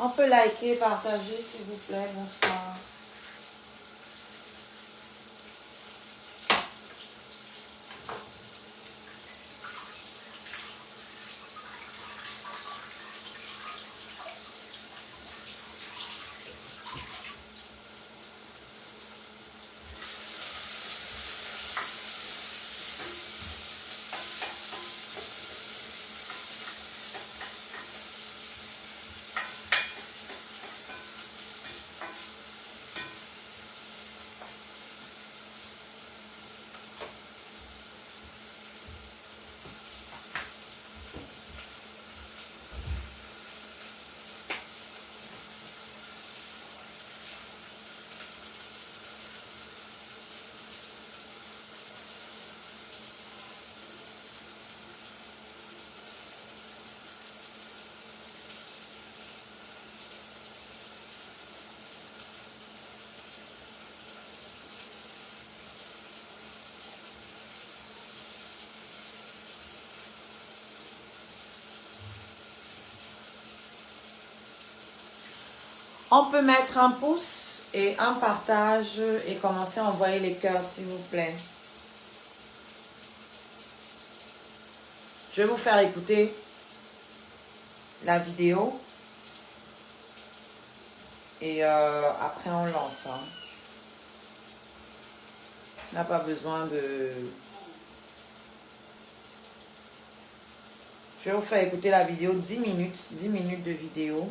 On peut liker, partager, s'il vous plaît. Bonsoir. On peut mettre un pouce et un partage et commencer à envoyer les cœurs, s'il vous plaît. Je vais vous faire écouter la vidéo. Et après, on lance. Hein. On n'a pas besoin de... Je vais vous faire écouter la vidéo 10 minutes de vidéo.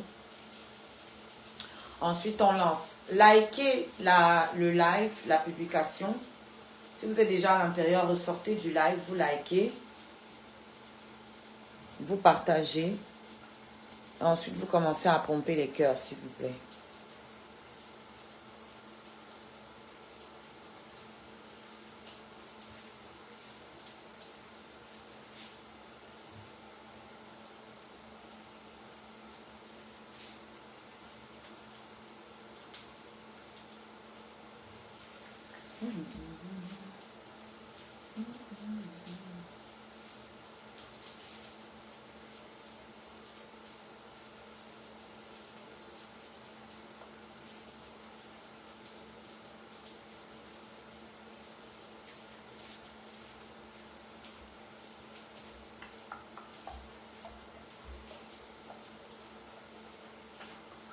Ensuite, on lance. Likez le live, la publication. Si vous êtes déjà à l'intérieur, ressortez du live, vous likez. Vous partagez. Ensuite, vous commencez à pomper les cœurs, s'il vous plaît.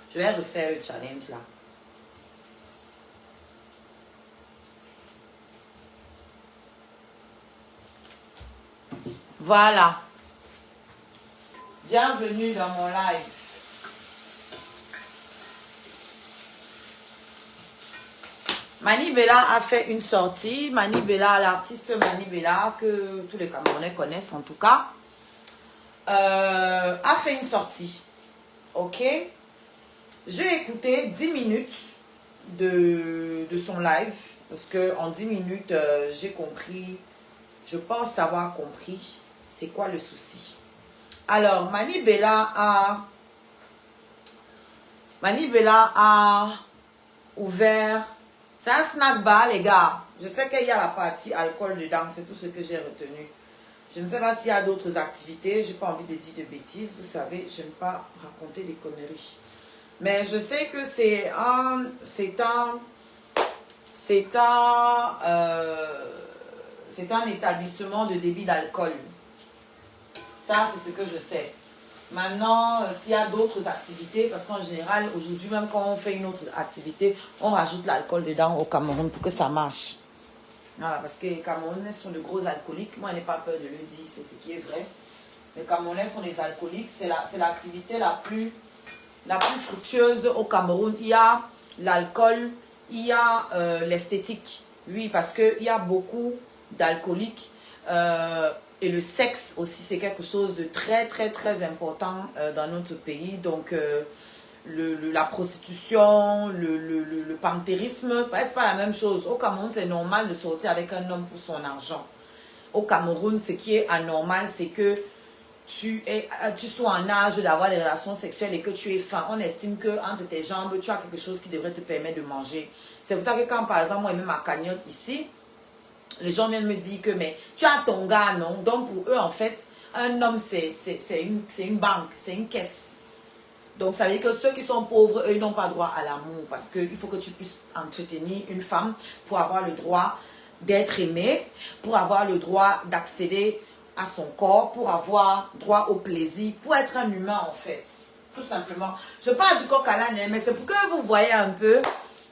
Je vais refaire le challenge là. Voilà. Bienvenue dans mon live. Mani Bella a fait une sortie. Mani Bella, l'artiste Mani Bella, que tous les Camerounais connaissent en tout cas, a fait une sortie. Ok? J'ai écouté 10 minutes de son live. Parce qu'en 10 minutes, j'ai compris, je pense avoir compris c'est quoi le souci. Alors, Mani Bella a ouvert... C'est un snack bar, les gars. Je sais qu'il y a la partie alcool dedans. C'est tout ce que j'ai retenu. Je ne sais pas s'il y a d'autres activités. Je n'ai pas envie de dire de bêtises. Vous savez, je n'aime pas raconter des conneries. Mais je sais que c'est un établissement de débit d'alcool. Ça, c'est ce que je sais. Maintenant, s'il y a d'autres activités, parce qu'en général, aujourd'hui, même quand on fait une autre activité, on rajoute l'alcool dedans au Cameroun pour que ça marche. Voilà, parce que les Camerounais sont de gros alcooliques. Moi, je n'ai pas peur de le dire, c'est ce qui est vrai. Les Camerounais sont des alcooliques. C'est l'activité la plus fructueuse au Cameroun. Il y a l'alcool, il y a l'esthétique. Oui, parce qu'il y a beaucoup d'alcooliques. Et le sexe aussi, c'est quelque chose de très, très, très important dans notre pays. Donc, la prostitution, le panthérisme, c'est pas la même chose. Au Cameroun, c'est normal de sortir avec un homme pour son argent. Au Cameroun, ce qui est anormal, c'est que tu sois en âge d'avoir des relations sexuelles et que tu es faim. On estime que entre tes jambes, tu as quelque chose qui devrait te permettre de manger. C'est pour ça que quand, par exemple, moi, je mets ma cagnotte ici, les gens viennent me dire que, mais tu as ton gars, non? Donc, pour eux, en fait, un homme, c'est une banque, c'est une caisse. Donc, ça veut dire que ceux qui sont pauvres, eux, ils n'ont pas droit à l'amour. Parce qu'il faut que tu puisses entretenir une femme pour avoir le droit d'être aimée, pour avoir le droit d'accéder à son corps, pour avoir droit au plaisir, pour être un humain, en fait. Tout simplement. Je parle du coq à l'âne, mais c'est pour que vous voyez un peu.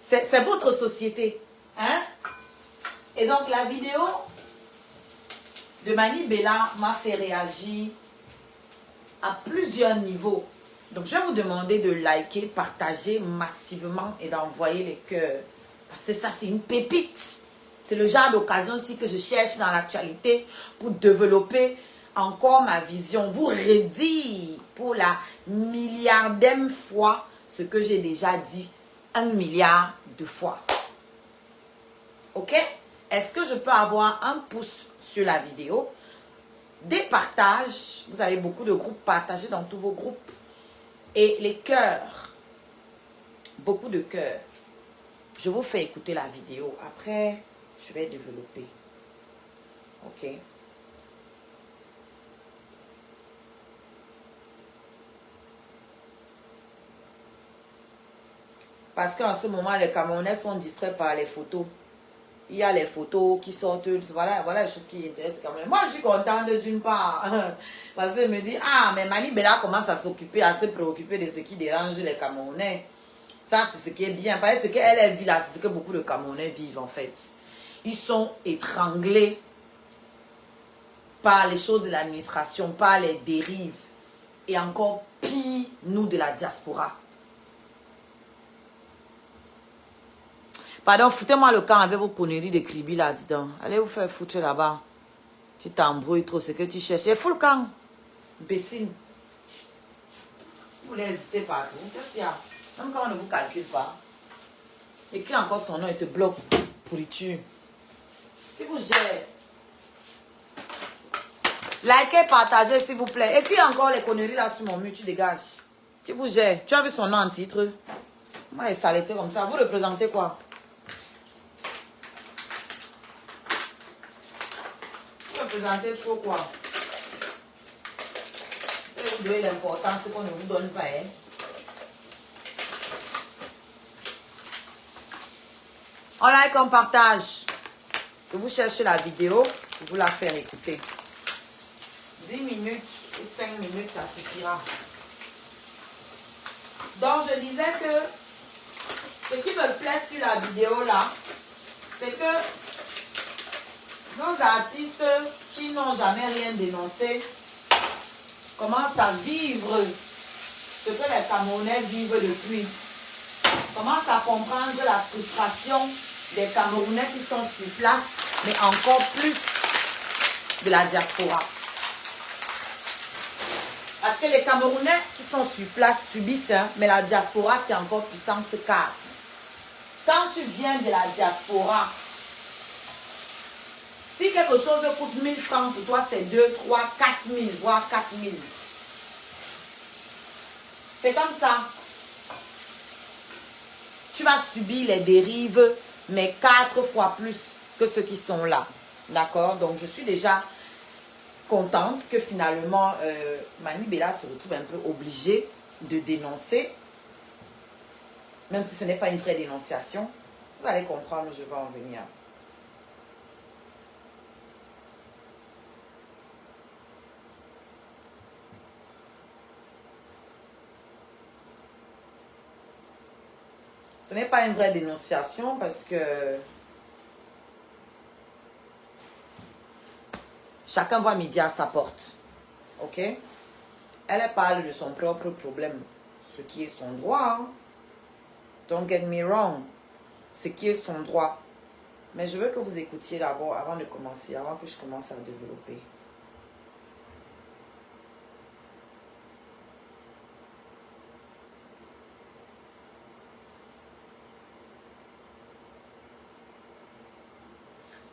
C'est votre société. Hein? Et donc, la vidéo de Mani Bella m'a fait réagir à plusieurs niveaux. Donc, je vais vous demander de liker, partager massivement et d'envoyer les cœurs. Parce que ça, c'est une pépite. C'est le genre d'occasion aussi que je cherche dans l'actualité pour développer encore ma vision. Vous redire pour la milliardième fois ce que j'ai déjà dit 1 milliard de fois. Ok? Est-ce que je peux avoir un pouce sur la vidéo? Des partages. Vous avez beaucoup de groupes, partagés dans tous vos groupes. Et les cœurs, beaucoup de cœurs. Je vous fais écouter la vidéo. Après, je vais développer. Ok. Parce qu'en ce moment, les Camerounais sont distraits par les photos. Il y a les photos qui sortent. Voilà les choses qui intéressent les Camerounais. Moi, je suis contente d'une part. Parce qu'elle me dit, ah, mais Mani Bella commence à s'occuper, à se préoccuper de ce qui dérange les Camerounais. Ça, c'est ce qui est bien. Parce que ce qu'elle vit là, c'est ce que beaucoup de Camerounais vivent en fait. Ils sont étranglés par les choses de l'administration, par les dérives. Et encore pire, nous de la diaspora. Pardon, foutez-moi le camp avec vos conneries de cribi là-dedans. Allez vous faire foutre là-bas. Tu t'embrouilles trop, c'est que tu cherches. Et fous le camp. Imbécile. Vous voulez hésiter partout. Qu'est-ce qu'il y a? Même quand on ne vous calcule pas. Écris encore son nom et te bloque. Pourriture. Qui vous gère? Likez, partagez s'il vous plaît. Écris encore les conneries là sur mon mur, tu dégages. Qui vous gère? Tu as vu son nom en titre? Moi, les saletés comme ça. Vous représentez quoi? Vous représentez trop quoi? Et vous donnez l'importance qu'on ne vous donne pas. Hein? On like, on partage. Je vous cherche la vidéo pour vous la faire écouter. 10 minutes ou 5 minutes, ça suffira. Donc, je disais que ce qui me plaît sur la vidéo là, c'est que nos artistes qui n'ont jamais rien dénoncé commencent à vivre ce que les Camerounais vivent depuis. Commencent à comprendre la frustration des Camerounais qui sont sur place, mais encore plus de la diaspora. Parce que les Camerounais qui sont sur place subissent, hein, mais la diaspora, c'est encore puissance 4. Quand tu viens de la diaspora, si quelque chose coûte 1000 francs pour toi, c'est 2, 3, 4 000, voire 4 000. C'est comme ça. Tu vas subir les dérives, mais 4 fois plus que ceux qui sont là. D'accord? Donc, je suis déjà contente que finalement, Mani Bella se retrouve un peu obligée de dénoncer. Même si ce n'est pas une vraie dénonciation. Vous allez comprendre, je vais en venir. Ce n'est pas une vraie dénonciation parce que chacun voit midi à sa porte. Ok? Elle parle de son propre problème. Ce qui est son droit. Hein? Don't get me wrong. Ce qui est son droit. Mais je veux que vous écoutiez d'abord avant de commencer, avant que je commence à développer.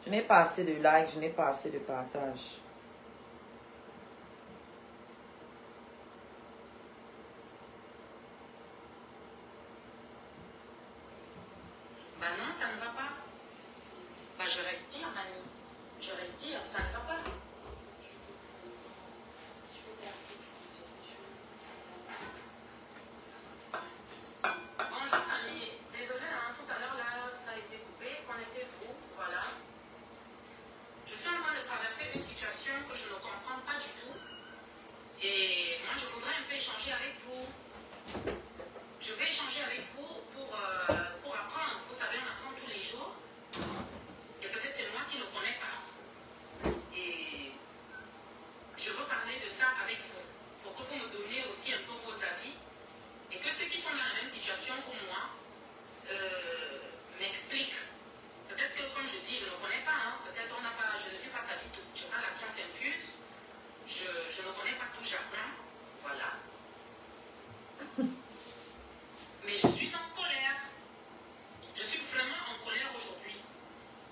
Je n'ai pas assez de likes, je n'ai pas assez de partage. Bah non, ça ne va pas. Bah je respire, Mani. Je respire, ça ne va pas. échanger avec vous. Je vais échanger avec vous pour apprendre. Vous savez, on apprend tous les jours. Et peut-être c'est moi qui ne connais pas. Et je veux parler de ça avec vous. Pour que vous me donniez aussi un peu vos avis. Et que ceux qui sont dans la même situation que moi m'expliquent. Peut-être que, comme je dis, je ne connais pas. Hein. Peut-être on n'a pas, je ne suis pas sa vie tout. Je n'ai pas la science infuse. Je ne connais pas tout Japon. Voilà. Mais je suis en colère. Je suis vraiment en colère aujourd'hui.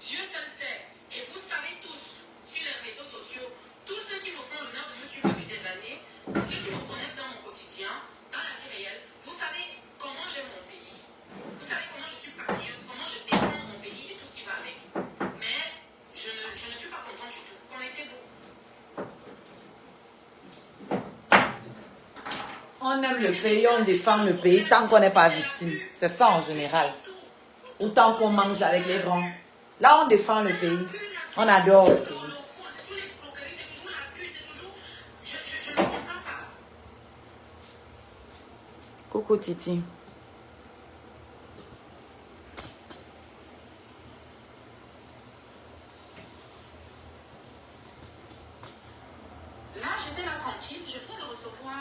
Dieu seul sait. Et vous savez tous, sur les réseaux sociaux, tous ceux qui me font l'honneur de me suivre depuis des années, ceux qui me connaissent dans mon quotidien, dans la vie réelle, vous savez comment j'aime mon pays. Vous savez comment je suis patriote, comment je défends mon pays et tout ce qui va avec. Mais je ne suis pas contente du tout. Connectez-vous. On aime le pays, on défend le pays tant qu'on n'est pas victime. C'est ça en général. Ou tant qu'on mange avec les grands. Là, on défend le pays. On adore le pays. Coucou Titi. Là, j'étais là tranquille. Je viens de recevoir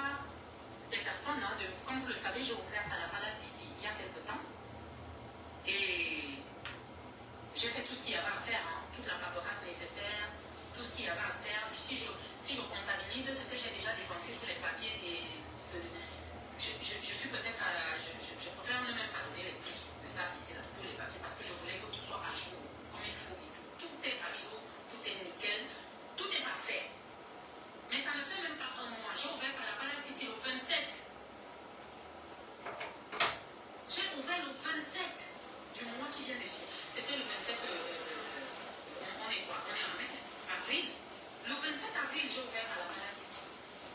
des personnes. Hein, comme vous le savez, j'ai ouvert Palapala City il y a quelque temps. Et j'ai fait tout ce qu'il y avait à faire. Hein, toute la paperasse nécessaire, tout ce qu'il y avait à faire. Si je comptabilise ce que j'ai déjà dépensé tous les papiers, et je suis peut-être à la... Je préfère ne même pas donner les prix de ça ici, là, tous les papiers, parce que je voulais que tout soit à jour, comme il faut. Tout est à jour, tout est nickel, tout est parfait. Mais ça ne fait même pas un mois. J'ai ouvert Palapala City le 27. J'ai ouvert le 27 du mois qui vient de finir. C'était le 27, on est quoi? On est en mai, avril. Le 27 avril, j'ai ouvert Palapala City.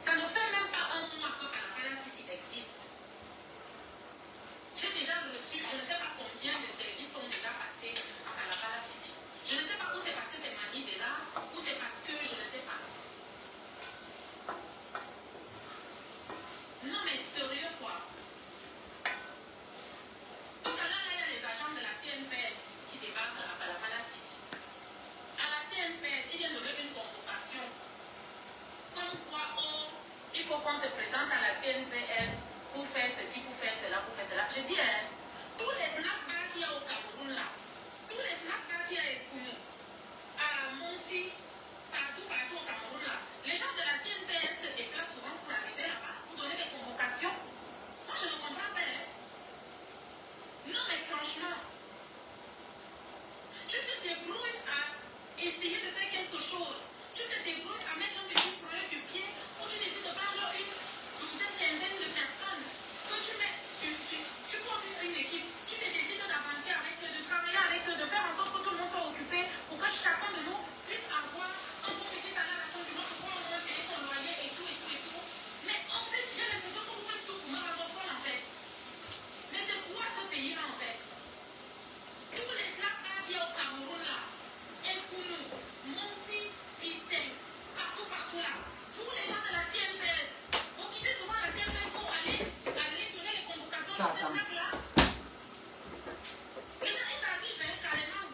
Ça ne fait même pas un mois que Palapala City existe. J'ai déjà reçu, je ne sais pas combien de services sont déjà passés à Palapala City. Je ne sais pas où c'est parce que c'est Mani de là, ou c'est parce que je ne sais pas. Non mais sérieux quoi. Tout à l'heure, il y a les agents de la CNPS qui débarquent à Palapala City. À la CNPS, ils viennent de lever une convocation. Comme quoi, il faut qu'on se présente à la CNPS pour faire ceci, pour faire cela, pour faire cela. Je dis, hein, tous les snackbars qu'il y a au Cameroun là, tous les snackbars qu'il y a à Kounou, à Monti, partout au Cameroun là, les gens de la CNPS se déplacent souvent pour arriver là-bas, pour donner des convocations. Moi, je ne comprends pas. Hein. Non, mais franchement, tu te débrouilles à essayer de faire quelque chose. Tu te débrouilles à mettre un petit projet sur pied où tu décides de prendre une douzaine, quinzaine de personnes. Que tu mets, tu formes une équipe, tu te décides d'avancer avec eux, de travailler avec eux, de faire en sorte que tout le monde soit occupé pour que chacun de nous puisse avoir un bon petit salaire à la fin du mois pour pouvoir payer son loyer et tout, et tout, et tout. Mais en fait, j'ai l'impression que vous faites tout pour me rendre folle en fait. Mais c'est quoi ce pays-là en fait? Tous les snackbars qu'il y a au Cameroun là, Ekounou, Monti, Vitem, partout là. Vous les gens de la CNPS, vous quittez souvent la CNPS pour aller donner les convocations de ces snacks-là. Les gens ils arrivent hein, carrément.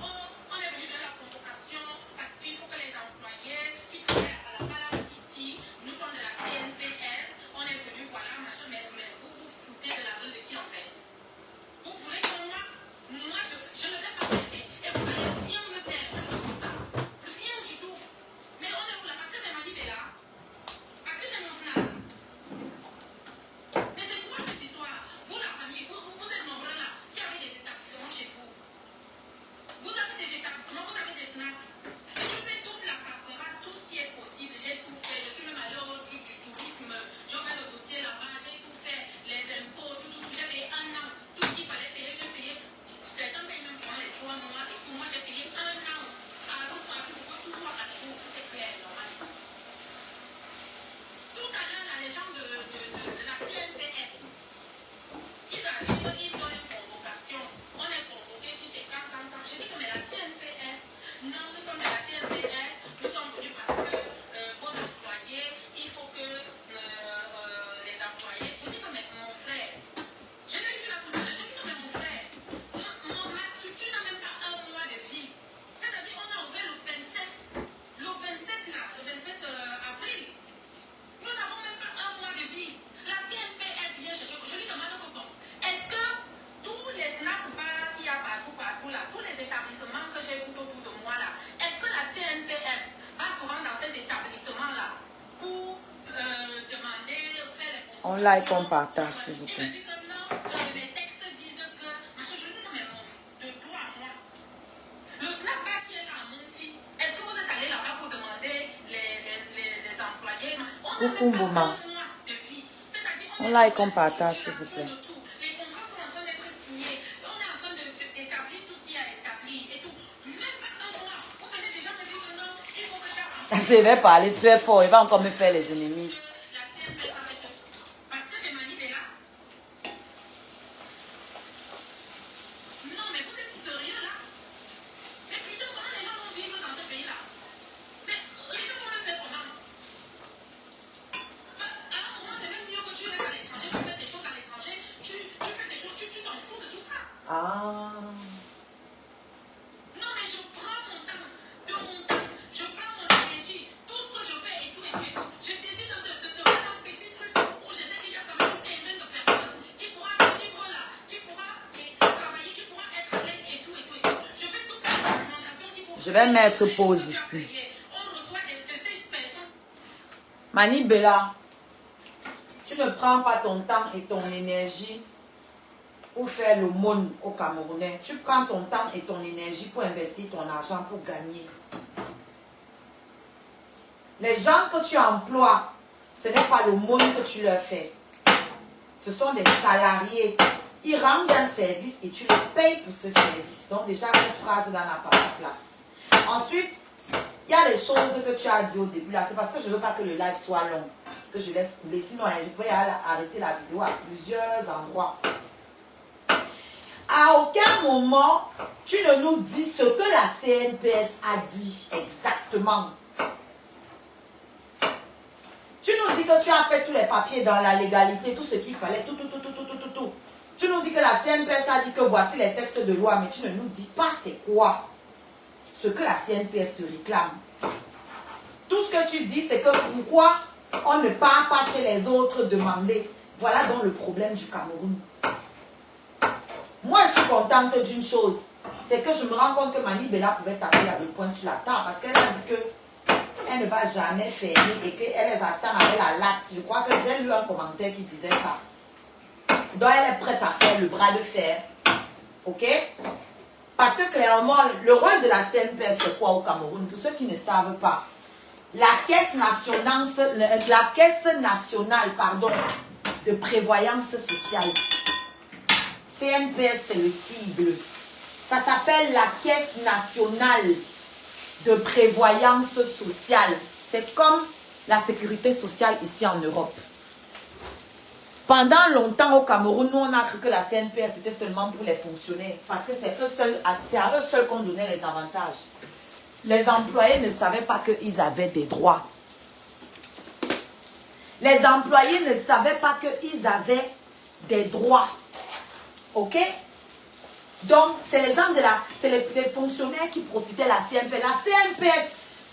Oh, on est venu donner la convocation parce qu'il faut que les employés qui travaillent à la Palapala City, nous sommes de la CNPS, on est venu, voilà, machin, mais vous vous foutez de la gueule de qui en fait? Vous voulez que moi je ne vais pas m'aider et vous n'allez rien me faire. Moi, je dis ça. Rien du tout. Mais on est où là? Parce que c'est ma vie là. Parce que c'est mon snap. Mais c'est quoi cette histoire? Vous, la famille, vous êtes nombreux là qui avez des établissements chez vous. Vous avez des établissements, vous avez des snaps. Je fais toute la paperasse, tout ce qui est possible. J'ai tout fait. Je suis même allée au truc du tourisme. J'ai ouvert le dossier là-bas. J'ai tout fait. On like, on partage, s'il vous plaît. Il me dit que non, les textes disent que, machin, je dis non, mais bon, de toi à moi. Le snapback qui est là à Monty, est-ce que vous êtes allé là-bas pour demander les employés? On n'a Coucou, même pas Bouma. un mois de vie. C'est-à-dire, On like, on partage, s'il vous plaît. les contrats sont en train d'être signés. On est en train d'établir tout ce qui a établi et tout. Même pas un mois. Vous venez déjà me dire que non, il faut que chaque Je vais parler, tu es fort, il va encore me faire les ennemis. la CNP s'arrête. Parce que c'est Mani Bella. Non, mais vous êtes sérieux là? Mais putain, comment les gens vont vivre dans ce pays-là? Mais les gens vont le faire comment? À un moment, c'est même mieux que tu restes à l'étranger, tu fais des choses à l'étranger, tu fais des choses, tu t'en fous de tout ça. Ah. Non, mais je prends mon temps, je prends mon énergie, tout ce que je fais et tout et tout et tout. Je décide de faire un petit truc où je sais qu'il y a quand même une quinzaine de personnes qui pourra vivre là, qui pourra travailler, qui pourra être à l'aise et tout et tout et tout. Je fais toute la documentation qu'il faut. Je vais mettre pause ici. On reçoit des personnes. Mani Bella, tu ne prends pas ton temps et ton énergie pour faire le monde au Camerounais. Tu prends ton temps et ton énergie pour investir ton argent pour gagner. Les gens que tu emploies, ce n'est pas le monde que tu leur fais. Ce sont des salariés. Ils rendent un service et tu les payes pour ce service. Donc déjà, cette phrase là n'a pas sa place. Ensuite, il y a les choses que tu as dit au début là. C'est parce que je ne veux pas que le live soit long. Que je laisse couler. Sinon, je pourrais arrêter la vidéo à plusieurs endroits. À aucun moment, tu ne nous dis ce que la CNPS a dit exactement. Tu nous dis que tu as fait tous les papiers dans la légalité, tout ce qu'il fallait, tout. Tu nous dis que la CNPS a dit que voici les textes de loi, mais tu ne nous dis pas c'est quoi ce que la CNPS te réclame. Tout ce que tu dis, c'est que pourquoi on ne part pas chez les autres demander. Voilà donc le problème du Cameroun. Moi, je suis contente d'une chose, c'est que je me rends compte que Mani Bella pouvait taper à 2 points sur la table parce qu'elle a dit qu'elle ne va jamais fermer et qu'elle les attend avec la latte. Je crois que j'ai lu un commentaire qui disait ça. Donc, elle est prête à faire le bras de fer. Ok? Parce que clairement, le rôle de la CNPS, c'est quoi au Cameroun? Pour ceux qui ne savent pas, la caisse nationale de prévoyance sociale. CNPS, c'est le sigle. Ça s'appelle la Caisse nationale de prévoyance sociale. C'est comme la sécurité sociale ici en Europe. Pendant longtemps au Cameroun, nous on a cru que la CNPS c'était seulement pour les fonctionnaires. Parce que c'est à eux seuls qu'on donnait les avantages. Les employés ne savaient pas qu'ils avaient des droits. Les employés ne savaient pas qu'ils avaient des droits. Ok? Donc, c'est les gens c'est les fonctionnaires qui profitaient de la CNPS. La CNPS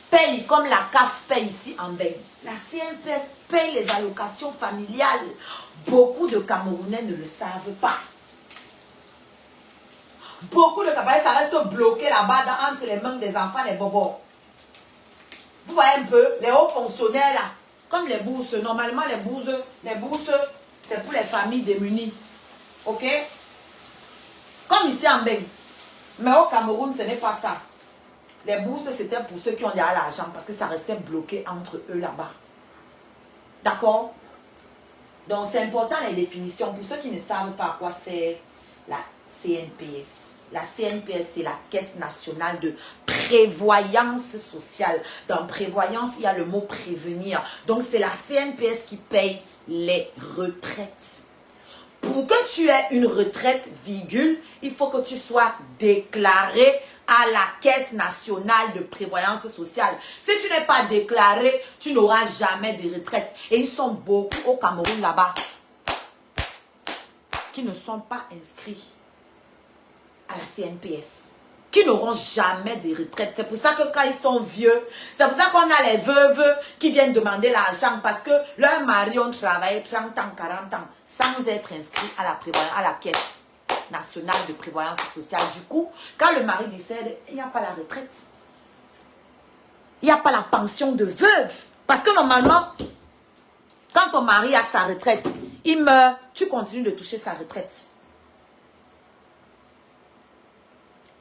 paye comme la CAF paye ici en Belgique. La CNPS paye les allocations familiales. Beaucoup de Camerounais ne le savent pas. Beaucoup de Camerounais, ça reste bloqué là-bas entre les mains des enfants, des bobos. Vous voyez un peu, les hauts fonctionnaires là, comme les bourses, normalement les bourses, c'est pour les familles démunies. Ok? Comme ici en Belgique. Mais au Cameroun, ce n'est pas ça. Les bourses, c'était pour ceux qui ont déjà l'argent parce que ça restait bloqué entre eux là-bas. D'accord? Donc, c'est important les définitions. Pour ceux qui ne savent pas quoi c'est la CNPS. La CNPS, c'est la Caisse nationale de prévoyance sociale. Dans prévoyance, il y a le mot prévenir. Donc, c'est la CNPS qui paye les retraites. Pour que tu aies une retraite, virgule, il faut que tu sois déclaré à la Caisse nationale de prévoyance sociale. Si tu n'es pas déclaré, tu n'auras jamais de retraite. Et ils sont beaucoup au Cameroun là-bas qui ne sont pas inscrits à la CNPS, qui n'auront jamais de retraite. C'est pour ça que quand ils sont vieux, c'est pour ça qu'on a les veuves qui viennent demander l'argent parce que leurs maris ont travaillé 30 ans, 40 ans sans être inscrits à la Caisse nationale de prévoyance sociale. Du coup, quand le mari décède, il n'y a pas la retraite. Il n'y a pas la pension de veuve. Parce que normalement, quand ton mari a sa retraite, il meurt, tu continues de toucher sa retraite.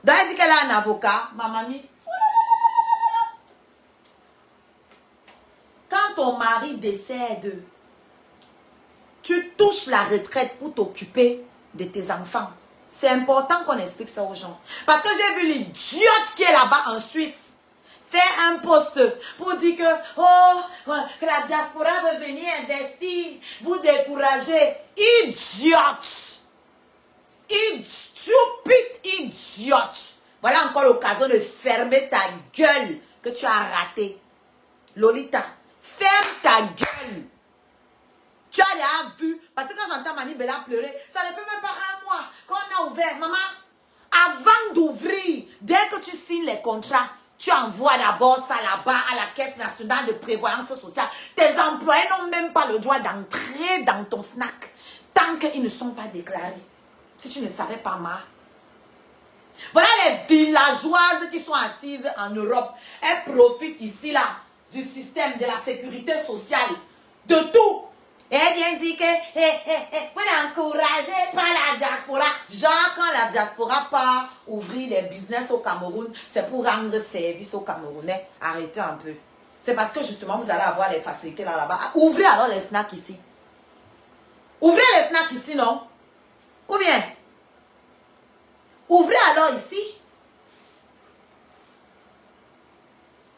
Donc, elle dit qu'elle a un avocat, ma mamie. Quand ton mari décède, tu touches la retraite pour t'occuper de tes enfants. C'est important qu'on explique ça aux gens. Parce que j'ai vu l'idiote qui est là-bas en Suisse faire un post pour dire que, que la diaspora veut venir investir, vous décourager. Idiote! Stupide idiote! Voilà encore l'occasion de fermer ta gueule que tu as ratée. Lolita, ferme ta gueule! Tu as déjà vu, parce que quand j'entends Mani Bella pleurer, ça ne fait même pas un mois qu'on a ouvert. Maman, avant d'ouvrir, dès que tu signes les contrats, tu envoies d'abord ça là-bas à la Caisse nationale de prévoyance sociale. Tes employés n'ont même pas le droit d'entrer dans ton snack tant qu'ils ne sont pas déclarés. Si tu ne savais pas, ma. Voilà les villageoises qui sont assises en Europe. Elles profitent ici, là, du système de la sécurité sociale. De tout. Et elle vient dire que vous êtes encouragé par la diaspora. Genre, quand la diaspora part ouvrir des business au Cameroun, c'est pour rendre service aux Camerounais. Arrêtez un peu. C'est parce que justement, vous allez avoir les facilités là-bas. Ouvrez alors les snacks ici. Ouvrez les snacks ici, non? Ou bien? Ouvrez alors ici.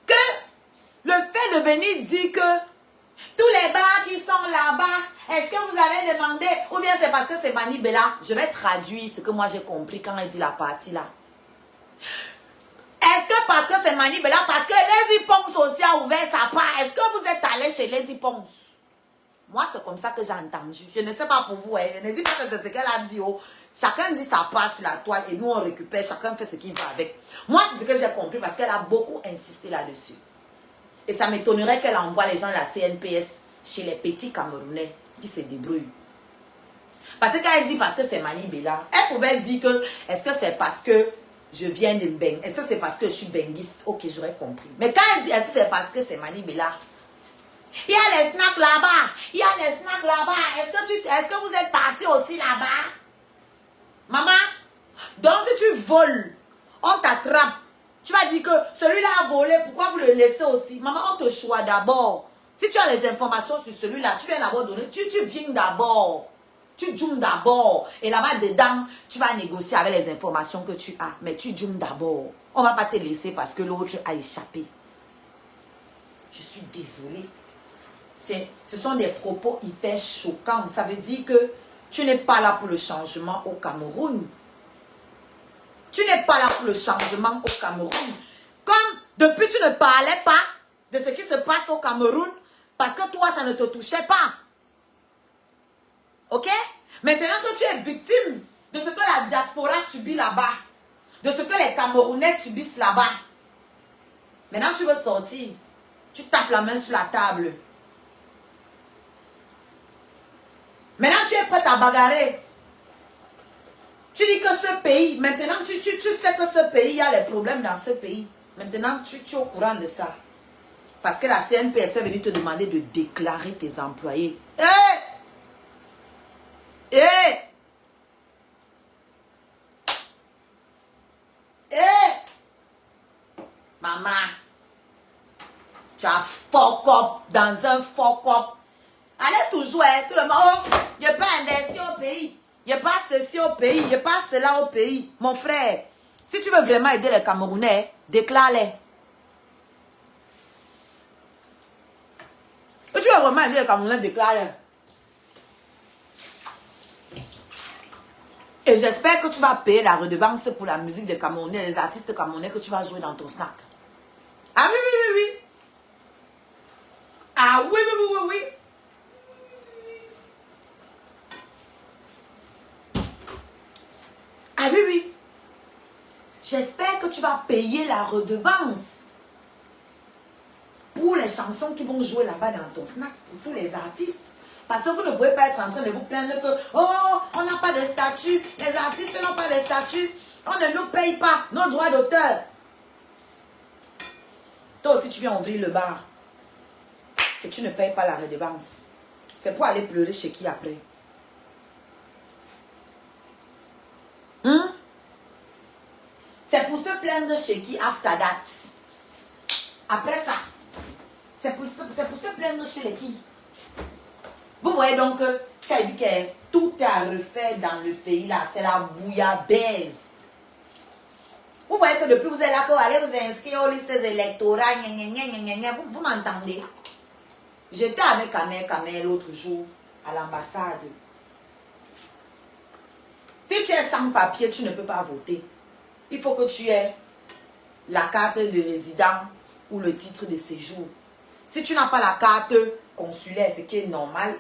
Que le fait de venir dire que tous les bars qui sont là-bas, est-ce que vous avez demandé, ou bien c'est parce que c'est Mani Bella? Je vais traduire ce que moi j'ai compris quand elle dit la partie là. Est-ce que parce que c'est Mani Bella, parce que Lady Ponce aussi a ouvert sa part, est-ce que vous êtes allé chez Lady Ponce? Moi c'est comme ça que j'ai entendu. Je ne sais pas pour vous, je ne dis pas que c'est ce qu'elle a dit. Oh. Chacun dit sa part sur la toile et nous on récupère, chacun fait ce qu'il va avec. Moi c'est ce que j'ai compris parce qu'elle a beaucoup insisté là-dessus. Et ça m'étonnerait qu'elle envoie les gens de la CNPS chez les petits Camerounais qui se débrouillent. Parce qu'elle dit parce que c'est Mani Bella, elle pouvait dire que est-ce que c'est parce que je viens de Mbeng, est-ce que c'est parce que je suis benguiste? Ok, j'aurais compris. Mais quand elle dit est-ce que c'est parce que c'est Mani Bella, il y a les snacks là-bas, il y a les snacks là-bas, est-ce que vous êtes partis aussi là-bas? Maman, donc si tu voles, on t'attrape. Tu vas dire que celui-là a volé, pourquoi vous le laissez aussi? Maman, on te choisit d'abord. Si tu as les informations sur celui-là, tu viens d'abord donner, tu viens d'abord. Tu joues d'abord. Et là-bas dedans, tu vas négocier avec les informations que tu as. Mais tu joues d'abord. On ne va pas te laisser parce que l'autre a échappé. Je suis désolée. Ce sont des propos hyper choquants. Ça veut dire que tu n'es pas là pour le changement au Cameroun. Tu n'es pas là pour le changement au Cameroun. Comme depuis tu ne parlais pas de ce qui se passe au Cameroun, parce que toi, ça ne te touchait pas. Ok? Maintenant que tu es victime de ce que la diaspora subit là-bas, de ce que les Camerounais subissent là-bas, maintenant tu veux sortir, tu tapes la main sur la table. Maintenant tu es prêt à bagarrer. Tu dis que ce pays, maintenant tu sais que ce pays, il y a des problèmes dans ce pays. Maintenant tu es au courant de ça. Parce que la CNPS est venue te demander de déclarer tes employés. Maman, tu as fuck up dans un fuck up. Allez toujours, tout le monde, oh, je n'ai pas investi au pays. Il n'y a pas ceci au pays, il n'y a pas cela au pays. Mon frère, si tu veux vraiment aider les Camerounais, déclare-les. Si tu veux vraiment aider les Camerounais, déclare-les. Et j'espère que tu vas payer la redevance pour la musique des Camerounais, les artistes camerounais que tu vas jouer dans ton snack. Ah oui, oui, oui, oui. Ah oui, oui, oui, oui, oui. Ah oui, oui. J'espère que tu vas payer la redevance pour les chansons qui vont jouer là-bas dans ton snack, pour tous les artistes. Parce que vous ne pouvez pas être en train de vous plaindre que oh, on n'a pas de statut, les artistes n'ont pas de statut, on ne nous paye pas nos droits d'auteur. Toi aussi, tu viens ouvrir le bar et tu ne payes pas la redevance. C'est pour aller pleurer chez qui après? C'est pour se plaindre chez qui after that. Après ça, c'est pour se plaindre chez les qui. Vous voyez donc qu'elle dit que tout est à refaire dans le pays là. C'est la bouillabaisse. Vous voyez que depuis vous êtes là, que vous allez vous inscrire aux listes électorales. Vous m'entendez? J'étais avec Kamel l'autre jour à l'ambassade. Si tu es sans papier, tu ne peux pas voter. Il faut que tu aies la carte de résident ou le titre de séjour. Si tu n'as pas la carte consulaire, ce qui est normal,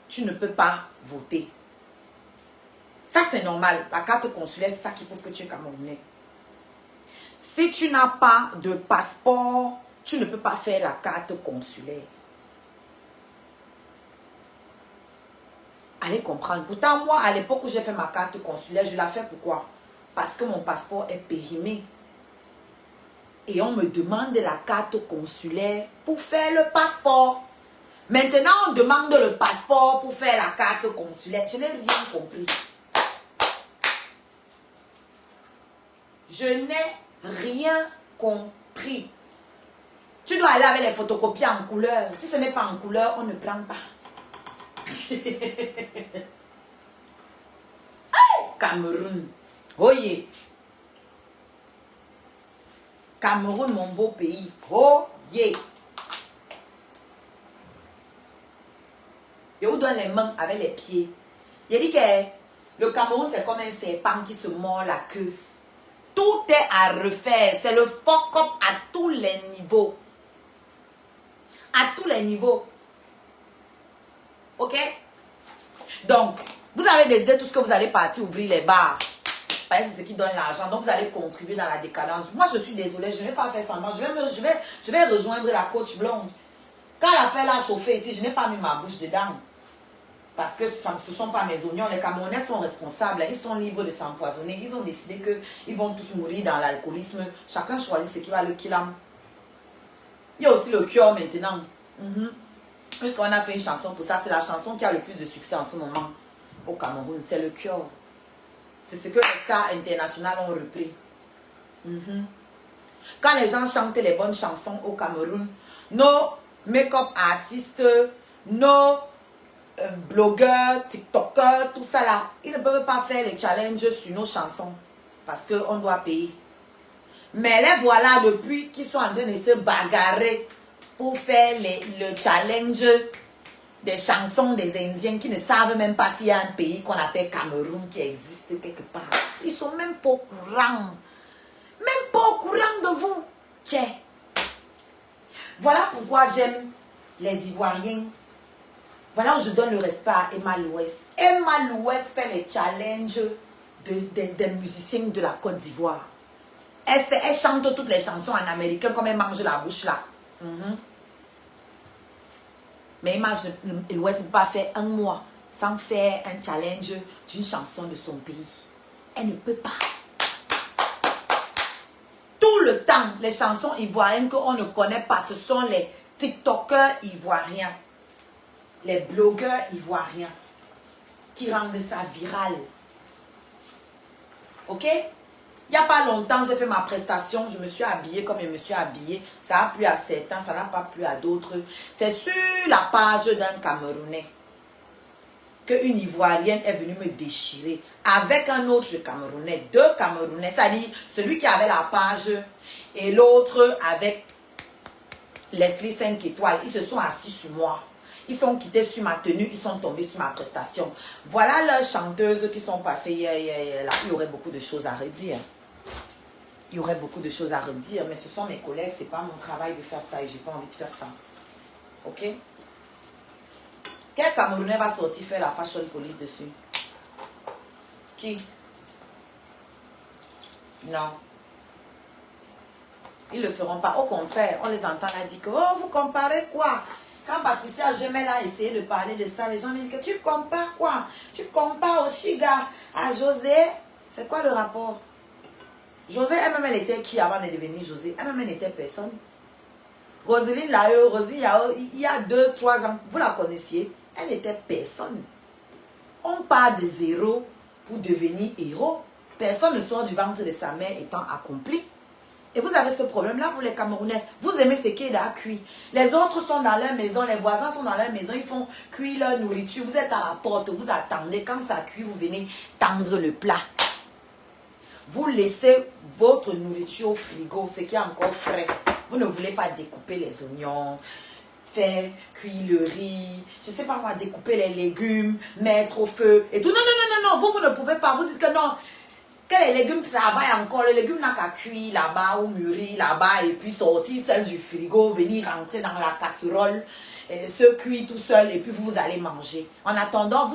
tu ne peux pas voter. Ça, c'est normal. La carte consulaire, c'est ça qui prouve que tu es Camerounais. Si tu n'as pas de passeport, tu ne peux pas faire la carte consulaire. Allez comprendre. Pourtant, moi, à l'époque où j'ai fait ma carte consulaire, je l'ai fait pourquoi? Parce que mon passeport est périmé. Et on me demande la carte consulaire pour faire le passeport. Maintenant, on demande le passeport pour faire la carte consulaire. Je n'ai rien compris. Je n'ai rien compris. Tu dois aller avec les photocopies en couleur. Si ce n'est pas en couleur, on ne prend pas. Cameroun. Oh yeah. Cameroun, mon beau pays. Oh yeah. Je vous donne les mains avec les pieds. Il dit que le Cameroun, c'est comme un serpent qui se mord la queue. Tout est à refaire. C'est le fuck-up à tous les niveaux. À tous les niveaux. Ok? Donc, vous avez décidé tout ce que vous allez partir ouvrir les bars. C'est ce qui donne l'argent. Donc, vous allez contribuer dans la décadence. Moi, je suis désolée. Je ne vais pas faire semblant. Je vais rejoindre la coach blonde. Quand l'affaire l'a chauffé ici, je n'ai pas mis ma bouche dedans. Parce que ce ne sont pas mes oignons. Les Camerounais sont responsables. Ils sont libres de s'empoisonner. Ils ont décidé qu'ils vont tous mourir dans l'alcoolisme. Chacun choisit ce qui va le killer. Il y a aussi le cure maintenant. Puisqu'on a fait une chanson pour ça. C'est la chanson qui a le plus de succès en ce moment au Cameroun. C'est le cure. C'est ce que les stars internationales ont repris. Quand les gens chantent les bonnes chansons au Cameroun, nos make-up artistes, nos blogueurs, tiktokers, tout ça là, ils ne peuvent pas faire les challenges sur nos chansons parce qu'on doit payer. Mais les voilà depuis qu'ils sont en train de se bagarrer pour faire le challenge des chansons des Indiens qui ne savent même pas s'il y a un pays qu'on appelle Cameroun qui existe quelque part. Ils sont même pas au courant. Même pas au courant de vous. Tiens. Voilà pourquoi j'aime les Ivoiriens. Voilà où je donne le respect à Emma Louest. Emma Louest fait les challenges des musiciens de la Côte d'Ivoire. Elle chante toutes les chansons en américain comme elle mange la bouche là. Mais Emma Louest ne peut pas faire un mois sans faire un challenge d'une chanson de son pays. Elle ne peut pas. Tout le temps, les chansons ivoiriennes qu'on ne connaît pas, ce sont les TikTokers ivoiriens, les blogueurs ivoiriens qui rendent ça viral. Ok? Il n'y a pas longtemps, j'ai fait ma prestation, je me suis habillée comme je me suis habillée. Ça a plu à certains, ça n'a pas plu à d'autres. C'est sur la page d'un Camerounais qu'une Ivoirienne est venue me déchirer avec un autre Camerounais, deux Camerounais, c'est-à-dire celui qui avait la page et l'autre avec Leslie 5 étoiles. Ils se sont assis sur moi. Ils sont quittés sur ma tenue, ils sont tombés sur ma prestation. Voilà leurs chanteuses qui sont passées hier. Là, il y aurait beaucoup de choses à redire. Il y aurait beaucoup de choses à redire, mais ce sont mes collègues, c'est pas mon travail de faire ça et j'ai pas envie de faire ça. Ok? Quel Camerounais va sortir faire la fashion police dessus? Qui? Non. Ils ne le feront pas. Au contraire, on les entend là dire que, oh, vous comparez quoi? Quand Patricia Gemel a essayé de parler de ça, les gens disent que tu compares quoi? Tu compares au Chiga, à José. C'est quoi le rapport? José, elle-même, elle était qui avant de devenir José? Elle-même, elle n'était personne. Roselyne Lao, Rosie Yao, il y a 2-3 ans, vous la connaissiez? Elle n'était personne. On part de zéro pour devenir héros. Personne ne sort du ventre de sa mère étant accompli. Et vous avez ce problème-là, vous les Camerounais. Vous aimez ce qui est là cuit. Les autres sont dans leur maison, les voisins sont dans leur maison, ils font cuire leur nourriture. Vous êtes à la porte, vous attendez. Quand ça cuit, vous venez tendre le plat. Vous laissez votre nourriture au frigo, ce qui est encore frais. Vous ne voulez pas découper les oignons, faire cuire le riz, je ne sais pas moi, découper les légumes, mettre au feu et tout. Non, non, non, non, non, vous ne pouvez pas. Vous dites que non, que les légumes travaillent encore. Les légumes n'ont qu'à cuire là-bas ou mûrir là-bas et puis sortir seul du frigo, venir rentrer dans la casserole, et se cuire tout seul et puis vous allez manger. En attendant,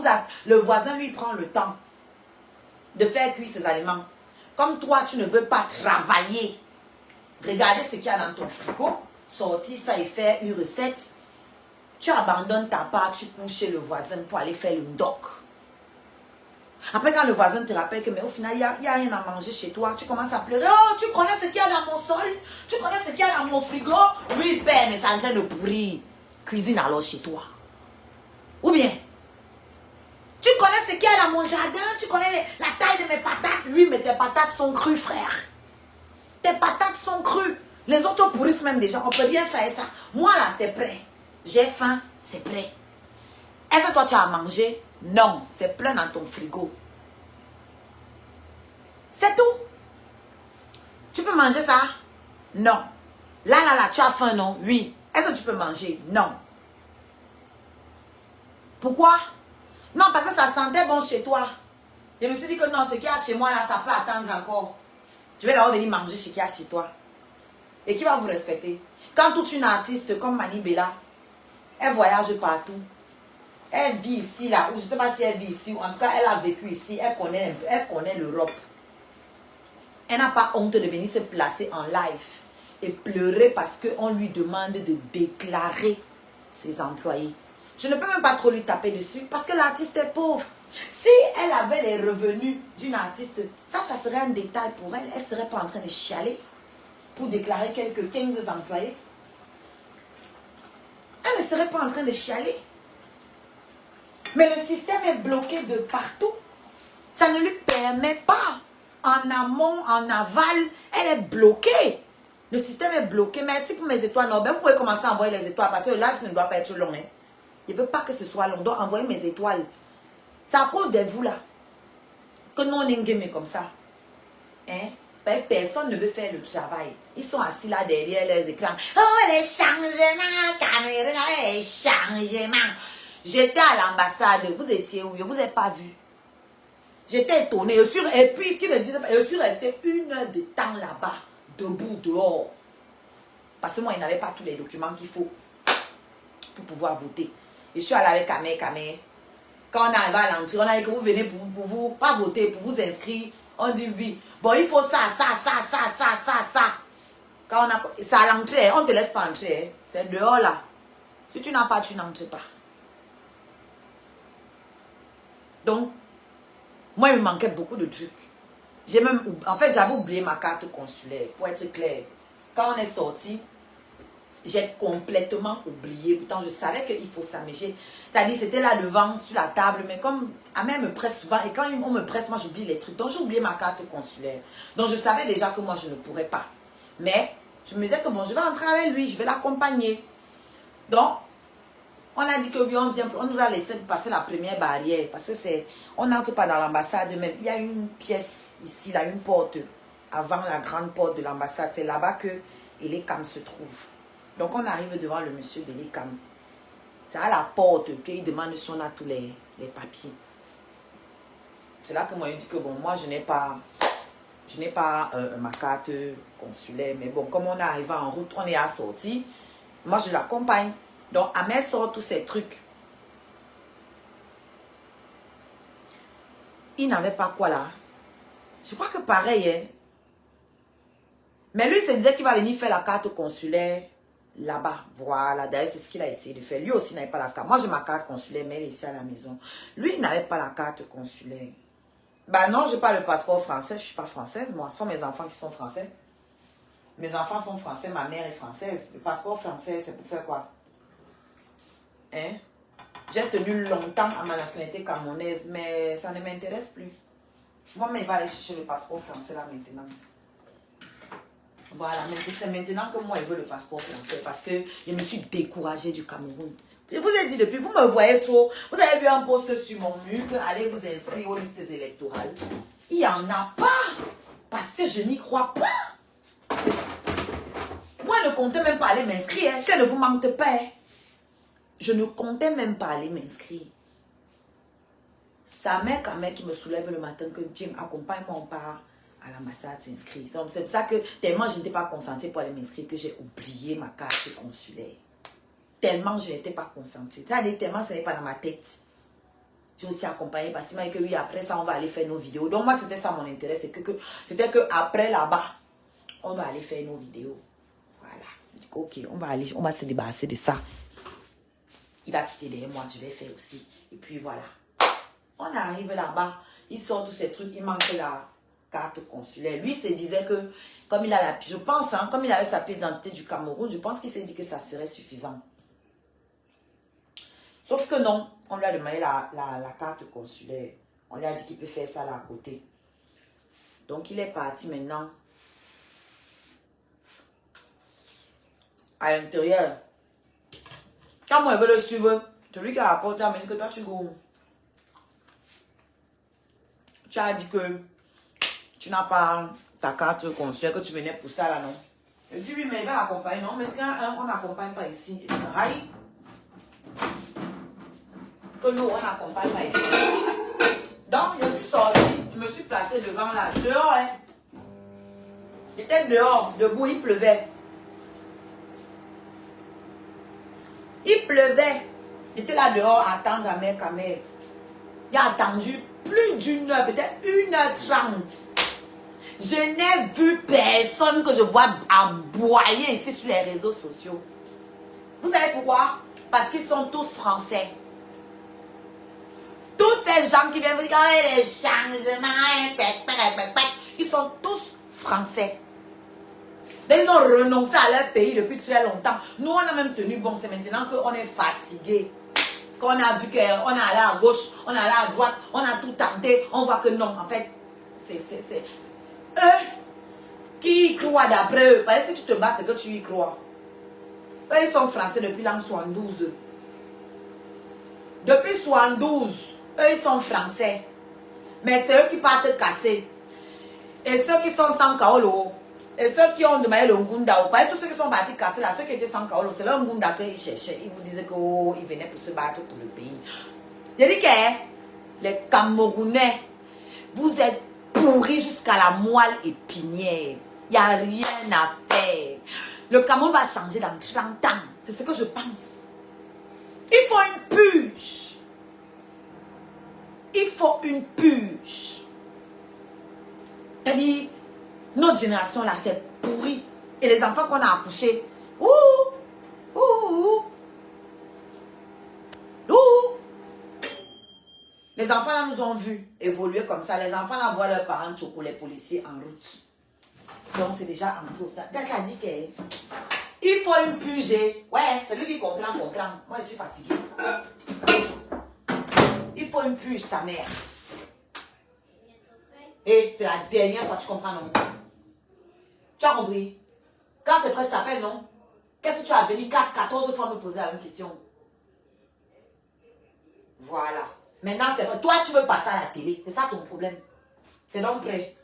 le voisin lui prend le temps de faire cuire ses aliments. Comme toi, tu ne veux pas travailler, regardez ce qu'il y a dans ton frigo, sortir ça et faire une recette. Tu abandonnes ta part, tu cours chez le voisin pour aller faire le ndoc. Après, quand le voisin te rappelle que mais au final, il n'y a rien à manger chez toi, tu commences à pleurer. Oh, tu connais ce qu'il y a dans mon sol? Tu connais ce qu'il y a dans mon frigo? Oui, père, mais c'est en train de pourrir. Cuisine alors chez toi. Ou bien, tu connais ce qu'il y a dans mon jardin? Tu connais la taille de mes patates? Oui, mais tes patates sont crues, frère. Tes patates sont crues. Les autres pourrissent même déjà. On ne peut rien faire ça. Moi, là, c'est prêt. J'ai faim, c'est prêt. Est-ce que toi, tu as mangé? Non, c'est plein dans ton frigo. C'est tout. Tu peux manger ça? Non. Là, tu as faim, non? Oui. Est-ce que tu peux manger? Non. Pourquoi? Non, parce que ça sentait bon chez toi. Je me suis dit que non, ce qu'il y a chez moi, là, ça peut attendre encore. Je vais d'abord venir manger ce qu'il y a chez toi. Et qui va vous respecter? Quand toute une artiste comme Mani Bella, elle voyage partout. Elle vit ici, là, ou je ne sais pas si elle vit ici, ou en tout cas, elle a vécu ici, elle connaît l'Europe. Elle n'a pas honte de venir se placer en live et pleurer parce qu'on lui demande de déclarer ses employés. Je ne peux même pas trop lui taper dessus parce que l'artiste est pauvre. Si elle avait les revenus d'une artiste, ça serait un détail pour elle. Elle ne serait pas en train de chialer pour déclarer quelques 15 employés. Elle ne serait pas en train de chialer. Mais le système est bloqué de partout. Ça ne lui permet pas. En amont, en aval, elle est bloquée. Le système est bloqué. Merci pour mes étoiles. Non, ben vous pouvez commencer à envoyer les étoiles parce que le live ne doit pas être long. Hein. Je ne veux pas que ce soit long. On doit envoyer mes étoiles. C'est à cause de vous là. Que nous on est game comme ça. Hein? Ben, personne ne veut faire le travail. Ils sont assis là derrière leurs écrans. Oh, les changements, caméra, les changements. J'étais à l'ambassade. Vous étiez où? Je ne vous ai pas vu. J'étais étonnée. Et puis, qui ne disait pas, je suis restée 1 heure de temps là-bas, debout, dehors. Parce que moi, il n'avait pas tous les documents qu'il faut pour pouvoir voter. Je suis allée avec Kamé. Quand on arrive à l'entrée, on a dit que vous venez pour vous, pas voter, pour vous inscrire. On dit oui. Bon, il faut ça. Quand on a, c'est à l'entrée, on ne te laisse pas entrer. C'est dehors là. Si tu n'as pas, tu n'entres pas. Donc, moi, il me manquait beaucoup de trucs. En fait, j'avais oublié ma carte consulaire, pour être clair. Quand on est sorti, j'ai complètement oublié. Pourtant, je savais qu'il faut ça. Mais c'est-à-dire, c'était là devant, sur la table. Mais comme Amel me presse souvent, et quand on me presse, moi, j'oublie les trucs. Donc, j'ai oublié ma carte consulaire. Donc, je savais déjà que moi, je ne pourrais pas. Mais, je me disais que bon, je vais entrer avec lui, je vais l'accompagner. Donc, on a dit que oui, on nous a laissé passer la première barrière. Parce que on n'entre pas dans l'ambassade même. Il y a une pièce ici, là, une porte avant la grande porte de l'ambassade. C'est là-bas que Elecam se trouve. Donc, on arrive devant le monsieur de l'Elecam. C'est à la porte qu'il demande si on a tous les papiers. C'est là que moi, je dis que bon, moi, je n'ai pas ma carte consulaire. Mais bon, comme on est arrivé en route, on est assorti. Moi, je l'accompagne. Donc, Amel sort tous ces trucs. Il n'avait pas quoi là. Je crois que pareil, hein. Mais lui, il se disait qu'il va venir faire la carte consulaire là-bas. Voilà, d'ailleurs, c'est ce qu'il a essayé de faire. Lui aussi n'avait pas la carte. Moi, j'ai ma carte consulaire, mais elle est ici à la maison. Lui, il n'avait pas la carte consulaire. Bah non, je n'ai pas le passeport français. Je ne suis pas française, moi. Ce sont mes enfants qui sont français. Mes enfants sont français, ma mère est française. Le passeport français, c'est pour faire quoi? Hein? J'ai tenu longtemps à ma nationalité camerounaise, mais ça ne m'intéresse plus. Moi-même, il va aller chercher le passeport français là maintenant. Voilà, c'est maintenant que moi, il veut le passeport français parce que je me suis découragée du Cameroun. Je vous ai dit depuis, vous me voyez trop. Vous avez vu un post sur mon mur que allez vous inscrire aux listes électorales. Il n'y en a pas parce que je n'y crois pas. Moi, je ne comptais même pas aller m'inscrire. Hein, que ne vous mente pas. Hein. Je ne comptais même pas aller m'inscrire. C'est un mec qui me soulève le matin que Jim, accompagne-moi, on part à l'ambassade s'inscrire. C'est pour ça que tellement je n'étais pas concentrée pour aller m'inscrire que j'ai oublié ma carte consulaire. Tellement je n'étais pas concentrée. C'est-à-dire tellement ce n'est pas dans ma tête. J'ai aussi accompagné parce que oui, après ça, on va aller faire nos vidéos. Donc moi, c'était ça mon intérêt. C'était que après là-bas, on va aller faire nos vidéos. Voilà. Je dis ok, on va se débarrasser de ça. Il va quitter derrière moi, je vais faire aussi. Et puis voilà. On arrive là-bas, il sort tous ces trucs, il manque la carte consulaire. Lui, il se disait que, comme il a la, je pense, hein, comme il avait sa pièce d'identité du Cameroun, je pense qu'il s'est dit que ça serait suffisant. Sauf que non, on lui a demandé la carte consulaire. On lui a dit qu'il peut faire ça là à côté. Donc, il est parti maintenant. À l'intérieur. Quand moi, je veux le suivre, celui qui a la porte, il m'a dit que toi, tu go. Tu as dit que tu n'as pas ta carte consulaire, que tu venais pour ça là, non? Je dis oui, mais il va l'accompagner, non? Mais on n'accompagne pas ici. Aïe. Que nous, on n'accompagne pas ici. Donc, je suis sortie, je me suis placée devant là. Dehors, hein? J'étais dehors, debout, il pleuvait. Il pleuvait. J'étais là dehors à attendre à mère Kamel. J'ai attendu plus d'une heure, peut-être 1h30. Je n'ai vu personne que je vois aboyer ici sur les réseaux sociaux. Vous savez pourquoi? Parce qu'ils sont tous français. Tous ces gens qui viennent vous dire oh, les changements, ils sont tous français. Mais ils ont renoncé à leur pays depuis très longtemps. Nous, on a même tenu bon. C'est maintenant qu'on est fatigué. Qu'on a vu qu'on est allé à gauche, on est allé à droite, on a tout tenté. On voit que non, en fait, c'est eux qui y croient d'après eux. Parce que si tu te bats, c'est que tu y crois. Eux, ils sont français depuis l'an 72. Depuis 72, eux, ils sont français. Mais c'est eux qui partent casser. Et ceux qui sont sans Kaolo, et ceux qui ont demandé le Ngunda, tous ceux qui sont partis casser là, ceux qui étaient sans Kaolo, c'est le Ngunda qu'ils cherchaient. Ils vous disaient qu'ils oh, venaient pour se battre pour le pays. Je dis que les Camerounais, vous êtes pourris jusqu'à la moelle épinière. Il n'y a rien à faire. Le Cameroun va changer dans 30 ans. C'est ce que je pense. Il faut une purge. Il faut une purge. C'est-à-dire, notre génération là, c'est pourri. Et les enfants qu'on a accouchés, les enfants là nous ont vu évoluer comme ça. Les enfants là voient leurs parents choquer les policiers en route. Donc c'est déjà en route. Quelqu'un a dit qu'il faut une purge. Ouais, c'est lui qui comprend. Moi je suis fatiguée. Il faut une purge, sa mère. Et c'est la dernière fois, tu comprends, non? Tu as compris? Quand c'est prêt, je t'appelle, non? Qu'est-ce que tu as venu 14 fois me poser la même question? Voilà. Maintenant, c'est vrai. Toi, tu veux passer à la télé. C'est ça ton problème. C'est donc prêt.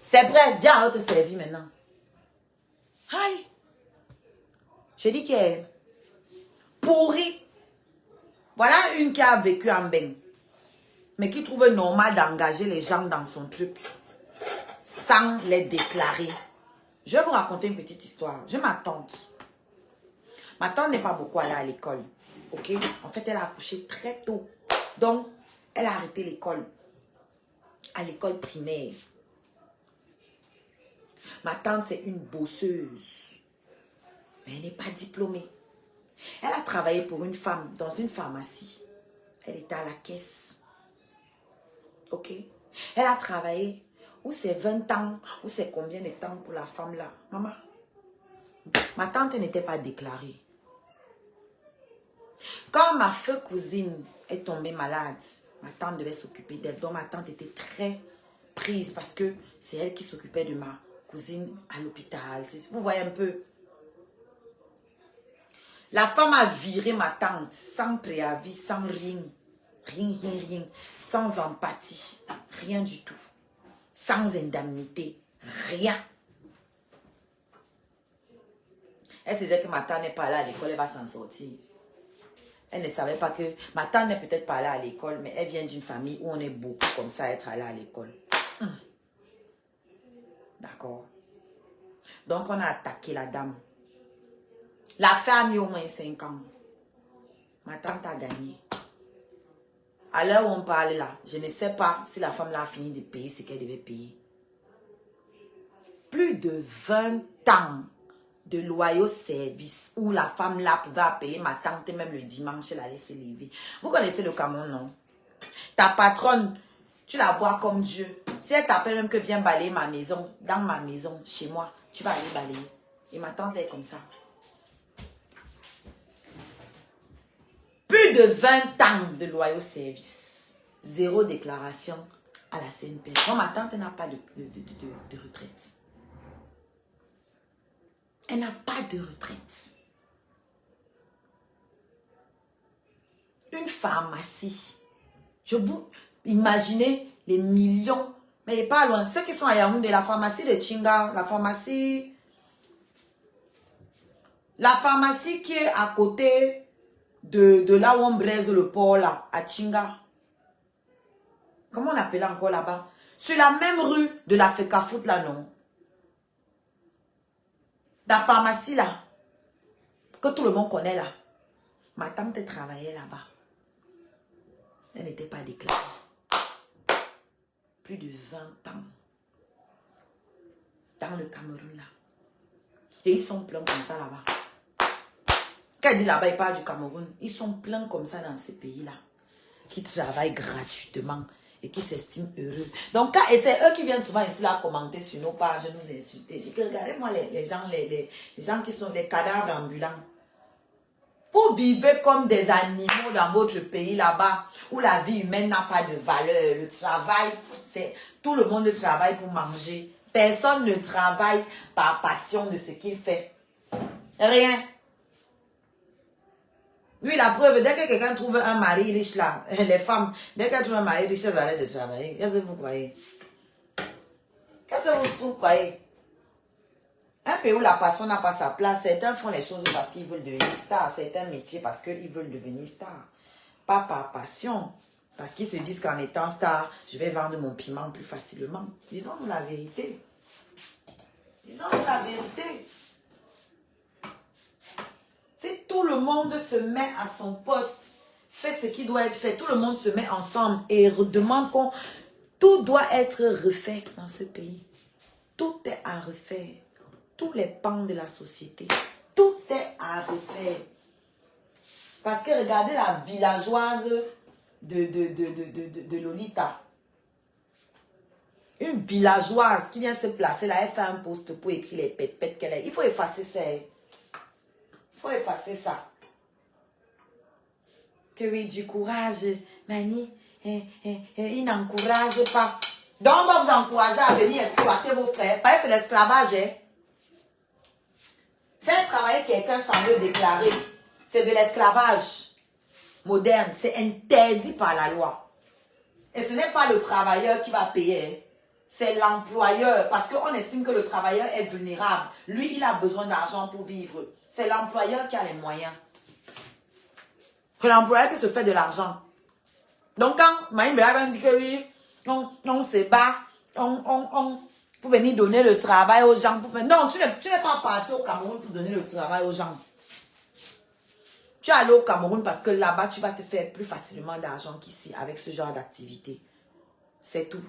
C'est prêt. Viens, alors te servir maintenant. Aïe. Je dis qu'elle est pourrie. Voilà une qui a vécu en bain. Mais qui trouve normal d'engager les gens dans son truc sans les déclarer. Je vais vous raconter une petite histoire. J'ai ma tante. Ma tante n'est pas beaucoup allée à l'école. Ok? En fait, elle a accouché très tôt. Donc, elle a arrêté l'école. À l'école primaire. Ma tante, c'est une bosseuse. Mais elle n'est pas diplômée. Elle a travaillé pour une femme dans une pharmacie. Elle était à la caisse. Ok? Elle a travaillé. Ou c'est 20 ans, ou c'est combien de temps pour la femme là? Maman, ma tante n'était pas déclarée. Quand ma feu cousine est tombée malade, Ma tante devait s'occuper d'elle. Donc ma tante était très prise parce que c'est elle qui s'occupait de ma cousine à l'hôpital. Vous voyez un peu. La femme a viré ma tante sans préavis, sans rien. Rien. Sans empathie. Rien du tout. Sans indemnité. Rien. Elle se disait que ma tante n'est pas allée à l'école, elle va s'en sortir. Elle ne savait pas que ma tante n'est peut-être pas allée à l'école, mais elle vient d'une famille où on est beaucoup comme ça à être allé à l'école. D'accord. Donc, on a attaqué la dame. La femme a mis au moins 5 ans. Ma tante a gagné. À l'heure où on parle là, je ne sais pas si la femme là a fini de payer ce qu'elle devait payer. Plus de 20 ans de loyaux services où la femme là pouvait payer ma tante même le dimanche, elle allait se lever. Vous connaissez le Cameroun, non? Ta patronne, tu la vois comme Dieu. Si elle t'appelle même que viens balayer ma maison, dans ma maison, chez moi, tu vas aller balayer. Et ma tante est comme ça. Plus de 20 ans de loyaux services. 0 déclaration à la CNPS. Non, ma tante n'a pas de retraite. Elle n'a pas de retraite. Une pharmacie. Je vous imaginez les millions, mais pas loin. Ceux qui sont à Yaoundé, la pharmacie de Chinga, la pharmacie qui est à côté de là où on braise le porc là, à Chinga. Comment on appelle encore là-bas? Sur la même rue de la Fekafout là, non? La pharmacie là, que tout le monde connaît là. Ma tante travaillait là-bas. Elle n'était pas déclarée. Plus de 20 ans. Dans le Cameroun là. Et ils sont pleins comme ça là-bas. Quand elle dit là-bas, il parle du Cameroun. Ils sont pleins comme ça dans ces pays-là. Qui travaillent gratuitement et qui s'estiment heureux. Donc, et c'est eux qui viennent souvent ici là commenter sur nos pages, nous insulter. Je dis que regardez-moi les gens qui sont des cadavres ambulants. Vous vivez comme des animaux dans votre pays là-bas où la vie humaine n'a pas de valeur. Le travail, c'est tout le monde travaille pour manger. Personne ne travaille par passion de ce qu'il fait. Rien. Oui, la preuve, dès que quelqu'un trouve un mari riche là, les femmes, dès qu'elles trouvent un mari riche, elles arrêtent de travailler. Qu'est-ce que vous croyez? Qu'est-ce que vous croyez? Un pays où la passion n'a pas sa place, certains font les choses parce qu'ils veulent devenir stars, certains métiers parce qu'ils veulent devenir stars. Pas par passion, parce qu'ils se disent qu'en étant star, je vais vendre mon piment plus facilement. Disons-nous la vérité. Disons-nous la vérité. Si tout le monde se met à son poste, fait ce qui doit être fait, tout le monde se met ensemble et demande qu'on... Tout doit être refait dans ce pays. Tout est à refaire. Tous les pans de la société. Tout est à refaire. Parce que regardez la villageoise de Lolita. Une villageoise qui vient se placer là, elle fait un poste pour écrire les pètes qu'elle a. Il faut effacer ça. Il faut effacer ça. Que oui, du courage, Mani. Il n'encourage pas. Donc, on va vous encourager à venir exploiter vos frères. Parce que c'est l'esclavage. Hein? Faire travailler quelqu'un sans le déclarer, c'est de l'esclavage moderne. C'est interdit par la loi. Et ce n'est pas le travailleur qui va payer. C'est l'employeur. Parce qu'on estime que le travailleur est vulnérable. Lui, il a besoin d'argent pour vivre. C'est l'employeur qui a les moyens. C'est l'employeur qui se fait de l'argent. Donc, quand Marine Béla dit que oui, on se bat, pour venir donner le travail aux gens. Non, tu n'es pas parti au Cameroun pour donner le travail aux gens. Tu es allé au Cameroun parce que là-bas, tu vas te faire plus facilement d'argent qu'ici avec ce genre d'activité. C'est tout.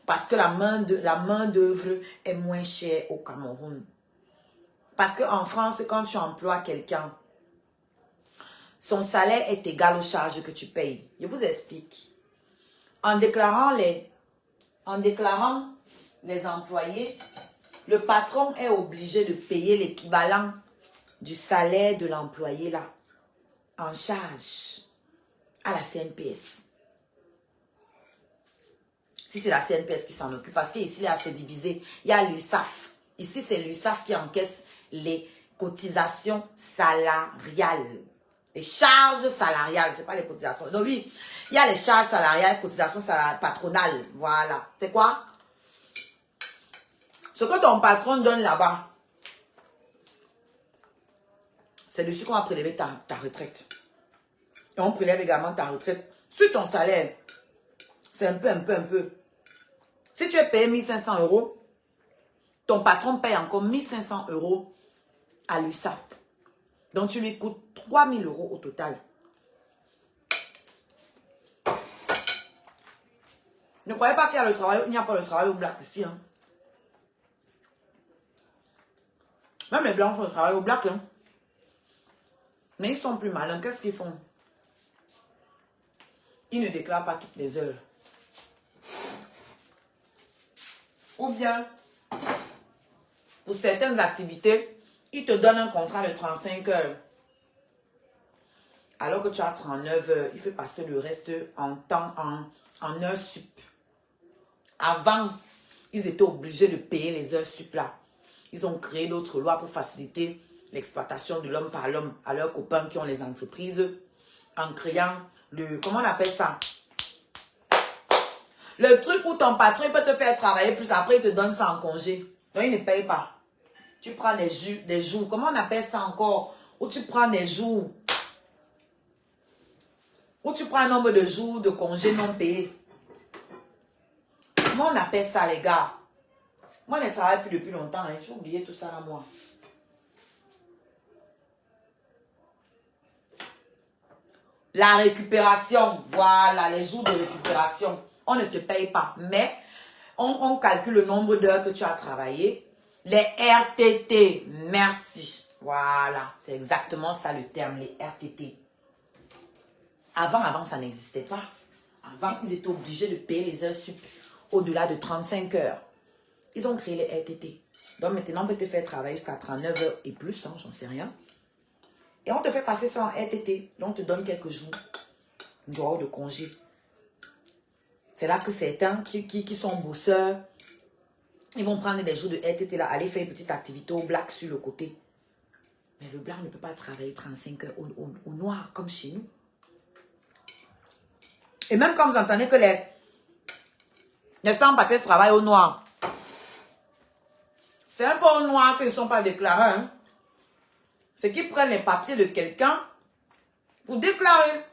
Parce que la main-d'œuvre est moins chère au Cameroun. Parce qu'en France, quand tu emploies quelqu'un, son salaire est égal aux charges que tu payes. Je vous explique. En déclarant les employés, le patron est obligé de payer l'équivalent du salaire de l'employé là, en charge à la CNPS. Si c'est la CNPS qui s'en occupe, parce qu'ici, là, c'est divisé. Il y a l'USAF. Ici, c'est l'USAF qui encaisse les cotisations salariales. Les charges salariales, c'est pas les cotisations. Donc oui, il y a les charges salariales, cotisations salariales, patronales. Voilà. C'est quoi? Ce que ton patron donne là-bas, c'est dessus qu'on va prélever ta retraite. Et on prélève également ta retraite sur ton salaire. C'est un peu. Si tu es payé 1500 €, ton patron paye encore 1500 € à l'USAF. Donc, tu lui coûtes 3000 € au total. Ne croyez pas qu'il y a le travail, il n'y a pas le travail au black ici. Hein. Même les blancs font le travail au black. Hein. Mais ils sont plus malins. Qu'est-ce qu'ils font? Ils ne déclarent pas toutes les heures. Ou bien, pour certaines activités, ils te donnent un contrat de 35 heures. Alors que tu as 39 heures, il faut passer le reste en heures sup. Avant, ils étaient obligés de payer les heures sup là. Ils ont créé d'autres lois pour faciliter l'exploitation de l'homme par l'homme à leurs copains qui ont les entreprises en créant le... Comment on appelle ça? Le truc où ton patron il peut te faire travailler plus, après il te donne ça en congé. Donc il ne paye pas. Tu prends des jours. Comment on appelle ça encore? Où tu prends des jours. Où tu prends un nombre de jours de congés non payés. Comment on appelle ça les gars? Moi je ne travaille plus depuis longtemps. Hein. J'ai oublié tout ça là moi. La récupération. Voilà les jours de récupération. On ne te paye pas. Mais on calcule le nombre d'heures que tu as travaillé. Les RTT. Merci. Voilà. C'est exactement ça le terme. Les RTT. Avant, ça n'existait pas. Avant, ils étaient obligés de payer les heures sup au-delà de 35 heures. Ils ont créé les RTT. Donc maintenant, on peut te faire travailler jusqu'à 39 heures et plus, hein, j'en sais rien. Et on te fait passer ça en RTT. Donc on te donne quelques jours de congé. C'est là que certains qui sont bosseurs, ils vont prendre des jours de RTT là, aller faire une petite activité au black sur le côté. Mais le black ne peut pas travailler 35 heures au noir comme chez nous. Et même quand vous entendez que les sans-papiers travaillent au noir, c'est un peu au noir qu'ils ne sont pas déclarés. Hein. C'est qu'ils prennent les papiers de quelqu'un pour déclarer.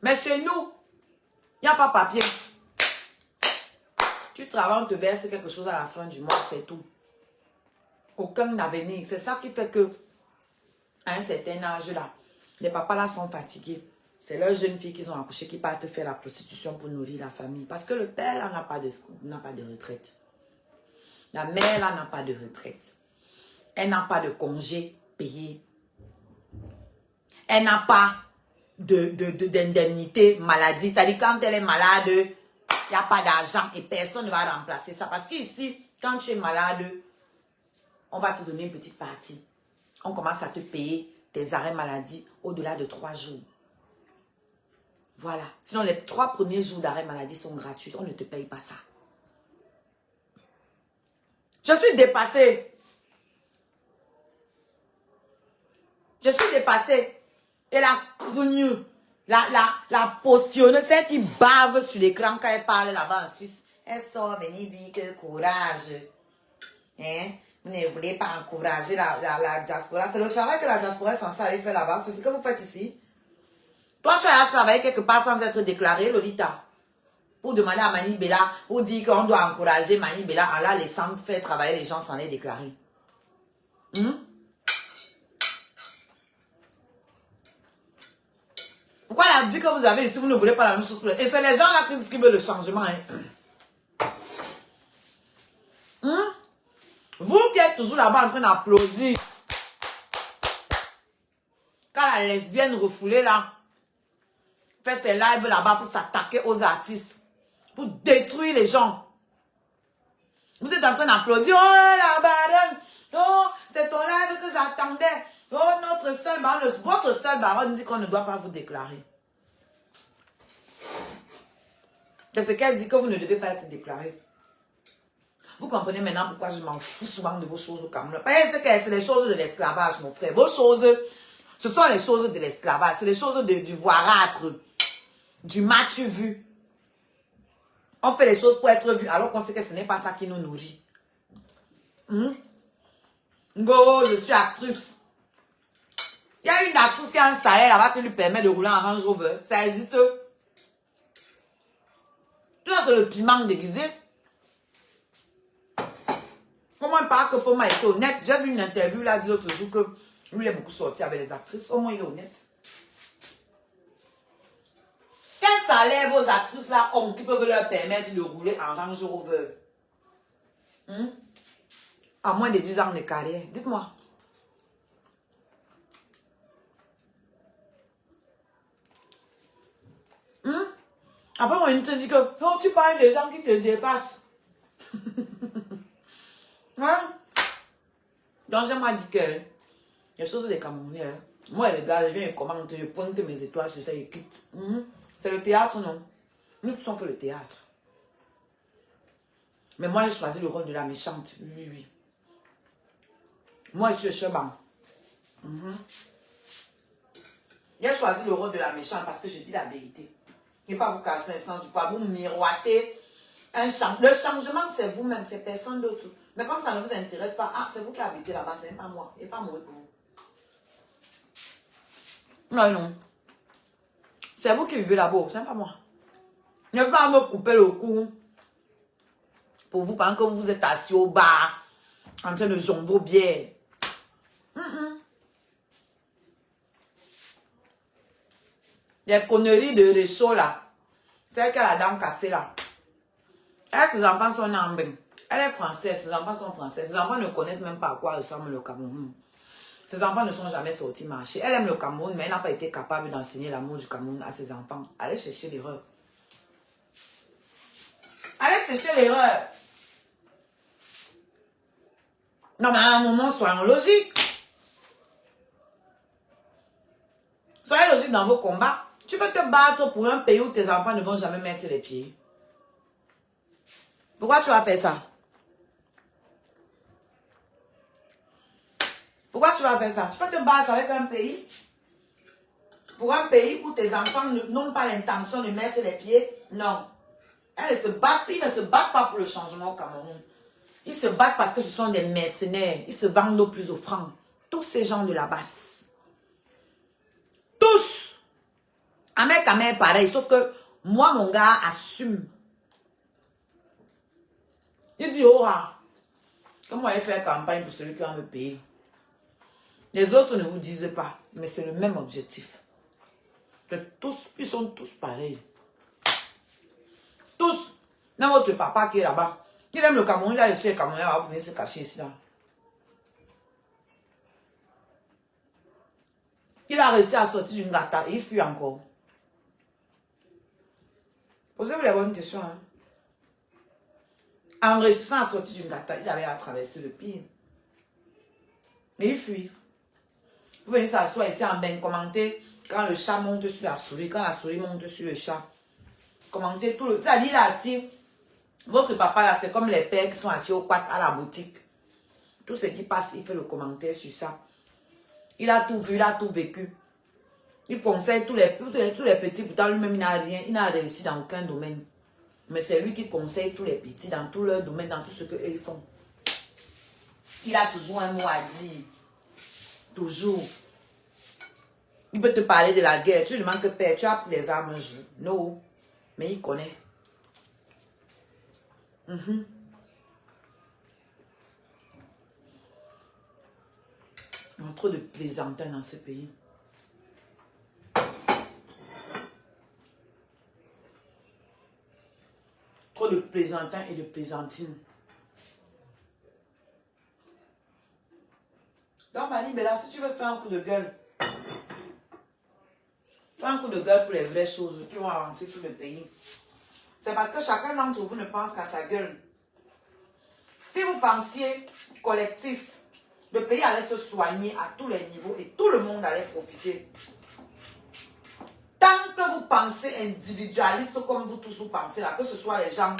Mais chez nous, il n'y a pas papier. Tu travailles, on te verse quelque chose à la fin du mois, c'est tout. Aucun avenir. C'est ça qui fait que, à un certain âge là, les papas là sont fatigués. C'est leurs jeunes filles qu'ils ont accouchées qui partent faire la prostitution pour nourrir la famille. Parce que le père là n'a pas de retraite. La mère là n'a pas de retraite. Elle n'a pas de congé payé. Elle n'a pas d'indemnité maladie. C'est-à-dire quand elle est malade, il n'y a pas d'argent et personne ne va remplacer ça. Parce qu'ici, quand tu es malade, on va te donner une petite partie. On commence à te payer tes arrêts maladie au-delà de 3 jours. Voilà. Sinon, les 3 premiers jours d'arrêt maladie sont gratuits. On ne te paye pas ça. Je suis dépassée. Je suis dépassée. Et la crugne, la postionneuse, celle qui bave sur l'écran quand elle parle là-bas en Suisse, elle sort venir dire que courage. Hein? Vous ne voulez pas encourager la diaspora. C'est le travail que la diaspora est censée aller faire là-bas. C'est ce que vous faites ici. Toi, tu as travaillé quelque part sans être déclaré, Lolita. Pour demander à Mani Bella, pour dire qu'on doit encourager Mani Bella en la laissant faire travailler les gens sans les déclarer. Pourquoi la vie que vous avez ici, vous ne voulez pas la même chose pour les... Et c'est les gens là qui veulent le changement. Hein? Vous qui êtes toujours là-bas en train d'applaudir. Quand la lesbienne refoulée là, fait ses lives là-bas pour s'attaquer aux artistes. Pour détruire les gens. Vous êtes en train d'applaudir. Oh la baronne. Oh, c'est ton live que j'attendais. Oh, notre seul baron. Votre seul baron dit qu'on ne doit pas vous déclarer. C'est ce qu'elle dit que vous ne devez pas être déclaré. Vous comprenez maintenant pourquoi je m'en fous souvent de vos choses au Cameroun. Parce que c'est les choses de l'esclavage, mon frère. Vos choses, ce sont les choses de l'esclavage. C'est les choses du voirâtre, du match vu. On fait les choses pour être vu, alors qu'on sait que ce n'est pas ça qui nous nourrit. Go, je suis actrice. Il y a une actrice qui a un salaire là-bas qui lui permet de rouler en Range Rover. Ça existe. Tout ça, c'est le piment déguisé. Comment il parle que pour moi, il est honnête. J'ai vu une interview là, dit l'autre jour que lui, il est beaucoup sorti avec les actrices. Au moins, il est honnête. Quel salaire vos actrices là ont qui peuvent leur permettre de rouler en Range Rover? À moins de 10 ans de carrière. Dites-moi. Après, on te dit que oh, tu parles des gens qui te dépassent. Hein? Donc, j'aimerais dire que les choses des Camerounais, moi, les gars, je viens et commente, je pointe mes étoiles sur ça et quitte. C'est le théâtre, non? Nous tous on fait le théâtre. Mais moi, j'ai choisi le rôle de la méchante. Oui, oui. Moi, je suis Cheban. J'ai choisi le rôle de la méchante parce que je dis la vérité. Et pas vous casser le sens du pas, vous miroiter un changement. Le changement, c'est vous-même, c'est personne d'autre. Mais comme ça ne vous intéresse pas, ah, c'est vous qui habitez là-bas, c'est pas moi. Et pas moi pour vous. Non, non. C'est vous qui vivez là-bas, c'est pas moi. Ne pas me couper le cou pour vous pendant que vous êtes assis au bar en train de jongler vos bières. Les conneries de Réchaud là, c'est elle qui a la dent cassée là. Elle, ses enfants sont en bain. Elle est française, ses enfants sont français. Ses enfants ne connaissent même pas à quoi ressemble le Cameroun. Ses enfants ne sont jamais sortis marcher. Elle aime le Cameroun, mais elle n'a pas été capable d'enseigner l'amour du Cameroun à ses enfants. Allez chercher l'erreur. Allez chercher l'erreur. Non, mais à un moment, soyons logiques. Soyez logiques dans vos combats. Tu peux te battre pour un pays où tes enfants ne vont jamais mettre les pieds. Pourquoi tu vas faire ça? Pourquoi tu vas faire ça? Tu peux te battre avec un pays, pour un pays où tes enfants n'ont pas l'intention de mettre les pieds? Non. Ils ne se battent pas pour le changement au Cameroun. Ils se battent parce que ce sont des mercenaires. Ils se vendent au plus offrant. Tous ces gens de la basse. Tous. Avec Amé pareil. Sauf que moi, mon gars, assume. Il dit, oh, comment il fait campagne pour celui qui va me payer? Les autres ne vous disent pas, mais c'est le même objectif. Ils sont tous pareils. Tous. Même votre papa qui est là-bas. Il aime le Cameroun, il a reçu le Cameroun, il va venir se cacher ici. Là. Il a réussi à sortir d'une gata et il fuit encore. Posez-vous les bonnes questions. Hein? En réussissant à sortir d'une gata, il avait à traverser le pire. Mais il fuit. Vous venez s'asseoir ici en bain, commenter quand le chat monte sur la souris, quand la souris monte sur le chat. Commentez tout le... C'est-à-dire, il est assis. Votre papa, là, c'est comme les pères qui sont assis au quad à la boutique. Tout ce qui passe, il fait le commentaire sur ça. Il a tout vu, il a tout vécu. Il conseille tous les petits. Pourtant, lui-même, il n'a rien. Il n'a réussi dans aucun domaine. Mais c'est lui qui conseille tous les petits dans tout leur domaine, dans tout ce qu'eux ils font. Il a toujours un mot à dire. Toujours. Il peut te parler de la guerre. Tu lui demandes que père, tu as pris les armes un jour. Non. Mais il connaît. Il y a trop de plaisantins dans ce pays. Trop de plaisantins et de plaisantines. Donc, Mani Bella, si tu veux faire un coup de gueule, fais un coup de gueule pour les vraies choses qui vont avancer tout le pays. C'est parce que chacun d'entre vous ne pense qu'à sa gueule. Si vous pensiez collectif, le pays allait se soigner à tous les niveaux et tout le monde allait profiter. Tant que vous pensez individualiste comme vous tous vous pensez là, que ce soit les gens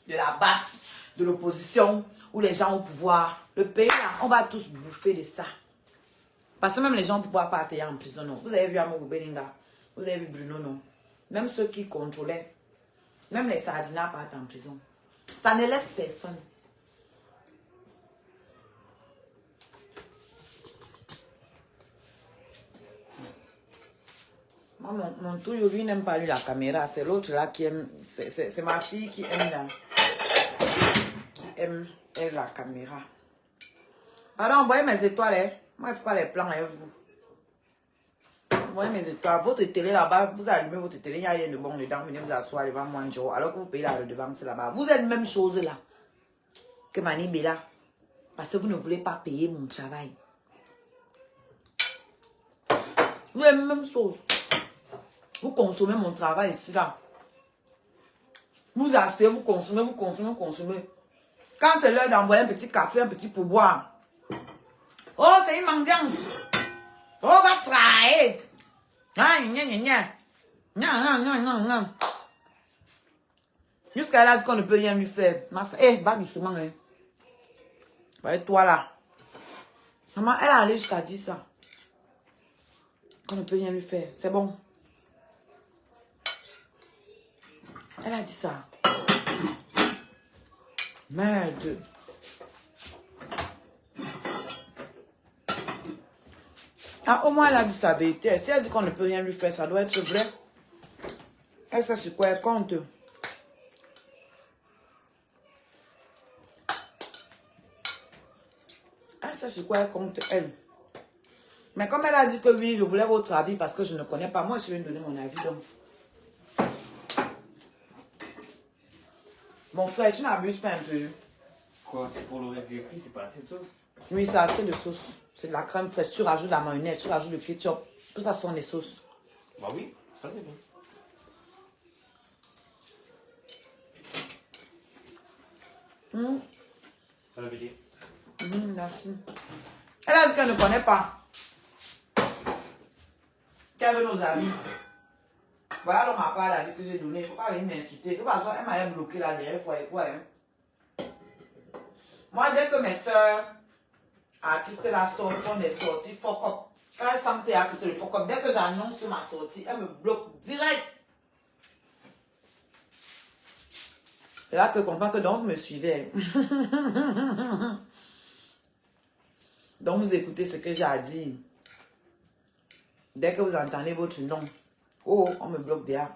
de la basse, de l'opposition ou les gens au pouvoir, le pays là, on va tous bouffer de ça. Parce que même les gens au pouvoir partent en prison. Non. Vous avez vu Amogo Belinga, vous avez vu Bruno, non. Même ceux qui contrôlaient, même les sardinats partent en prison. Ça ne laisse personne. Moi, mon touillou, lui, n'aime pas lui la caméra. C'est l'autre là qui aime. C'est ma fille qui aime elle, la caméra. Pardon, envoyez mes étoiles. Hein. Moi, je ne fais pas les plans, hein, vous. Envoyez mes étoiles. Votre télé là-bas, vous allumez votre télé, il n'y a rien de bon dedans. Venez vous asseoir devant moi un jour. Alors que vous payez là le devant, c'est là-bas. Vous êtes même chose là que Mani Bella. Parce que vous ne voulez pas payer mon travail. Vous êtes même chose. Vous consommez mon travail ici là. Vous achetez, vous consommez, vous consommez, vous consommez. Quand c'est l'heure d'envoyer un petit café, un petit pourboire. Oh, c'est une mendiante. Oh, va travailler. Ah, jusqu'à là, qu'on ne peut rien lui faire. Eh, va doucement, hein. Ouais, toi là. Maman, elle a allé jusqu'à dire ça. Qu'on ne peut rien lui faire. C'est bon. Elle a dit ça. Merde. Ah, au moins, elle a dit sa vérité. Si elle dit qu'on ne peut rien lui faire, ça doit être vrai. Elle sait sur quoi elle compte. Elle sait sur quoi elle compte, elle. Mais comme elle a dit que oui, je voulais votre avis parce que je ne connais pas, moi, je vais lui donner mon avis. Donc. Mon frère, tu n'abuses pas un peu. Quoi? Pour le reste du prix, c'est pas assez de sauce? Oui, c'est assez de sauce. C'est de la crème fraîche. Tu rajoutes la mayonnaise, tu rajoutes le ketchup. Tout ça sont des sauces. Bah oui, ça c'est bon. Ça veut dire. Merci. Elle a dit qu'elle ne connaît pas. Qu'elle veut nos amis. Voilà l'homme à part la vie que j'ai donnée. Il ne faut pas venir m'insulter. De toute façon, elle m'avait bloqué la dernière fois. Et quoi, hein? Moi, dès que mes soeurs artistes là font des sorties, fuck up. Quand elles sentent que c'est le fuck up, dès que j'annonce ma sortie, elle me bloque direct. C'est là que je comprends que donc vous me suivez. Donc vous écoutez ce que j'ai à dire. Dès que vous entendez votre nom, oh, on me bloque derrière.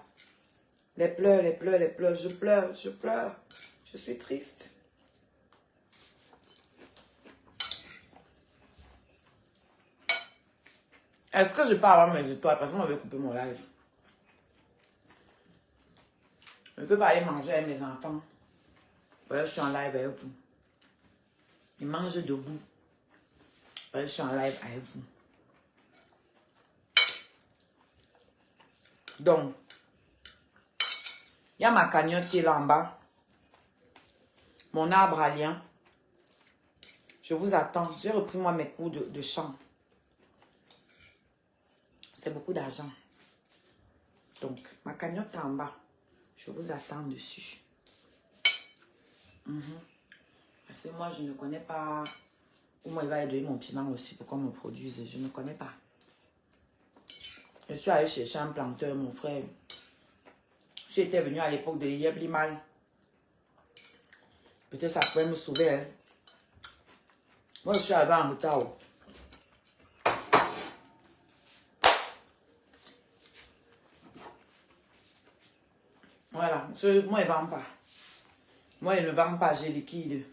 Les pleurs, les pleurs, les pleurs, je pleure, je pleure. Je suis triste. Est-ce que je peux avoir mes étoiles? Parce qu'on m'avait coupé mon live. Je ne peux pas aller manger avec mes enfants. Voilà, je suis en live avec vous. Ils mangent debout. Voilà, je suis en live avec vous. Donc, il y a ma cagnotte qui est là en bas. Mon arbre à lien. Je vous attends. J'ai repris moi mes cours de chant. C'est beaucoup d'argent. Donc, ma cagnotte est en bas. Je vous attends dessus. Parce que moi, je ne connais pas où moi, il va donner mon piment aussi pour qu'on me produise. Je ne connais pas. Je suis allé chercher un planteur, mon frère. Si j'étais venu à l'époque de Yeblimal, peut-être ça pouvait me sauver. Hein. Moi, je suis arrivé en retard. Voilà. Moi, il ne vend pas. Moi, il ne vend pas, j'ai liquide.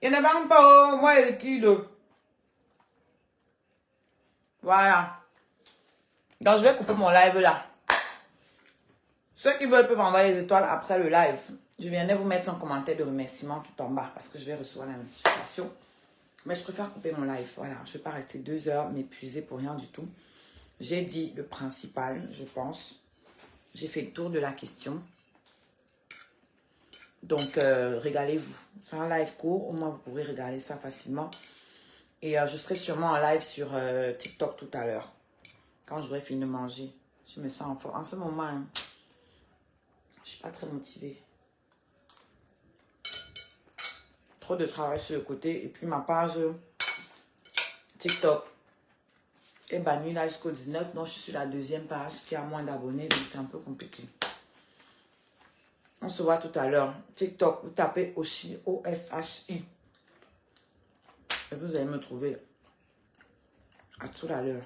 Il ne vend pas, oh, moi, il liquide. Voilà. Donc, je vais couper mon live là. Ceux qui veulent peuvent m'envoyer les étoiles après le live. Je viendrai vous mettre un commentaire de remerciement tout en bas parce que je vais recevoir la notification. Mais je préfère couper mon live. Voilà, je ne vais pas rester 2 heures m'épuiser pour rien du tout. J'ai dit le principal, je pense. J'ai fait le tour de la question. Donc, régalez-vous. C'est un live court. Au moins, vous pourrez regarder ça facilement. Et je serai sûrement en live sur TikTok tout à l'heure. quand j'aurai fini de manger. Je me sens en forme. En ce moment, hein, je suis pas très motivée. Trop de travail sur le côté. Et puis ma page TikTok est bannie là jusqu'au 19. Donc je suis sur la deuxième page qui a moins d'abonnés. Donc c'est un peu compliqué. On se voit tout à l'heure. TikTok, vous tapez Oshi, O-S-H-I. Et vous allez me trouver. À tout à l'heure.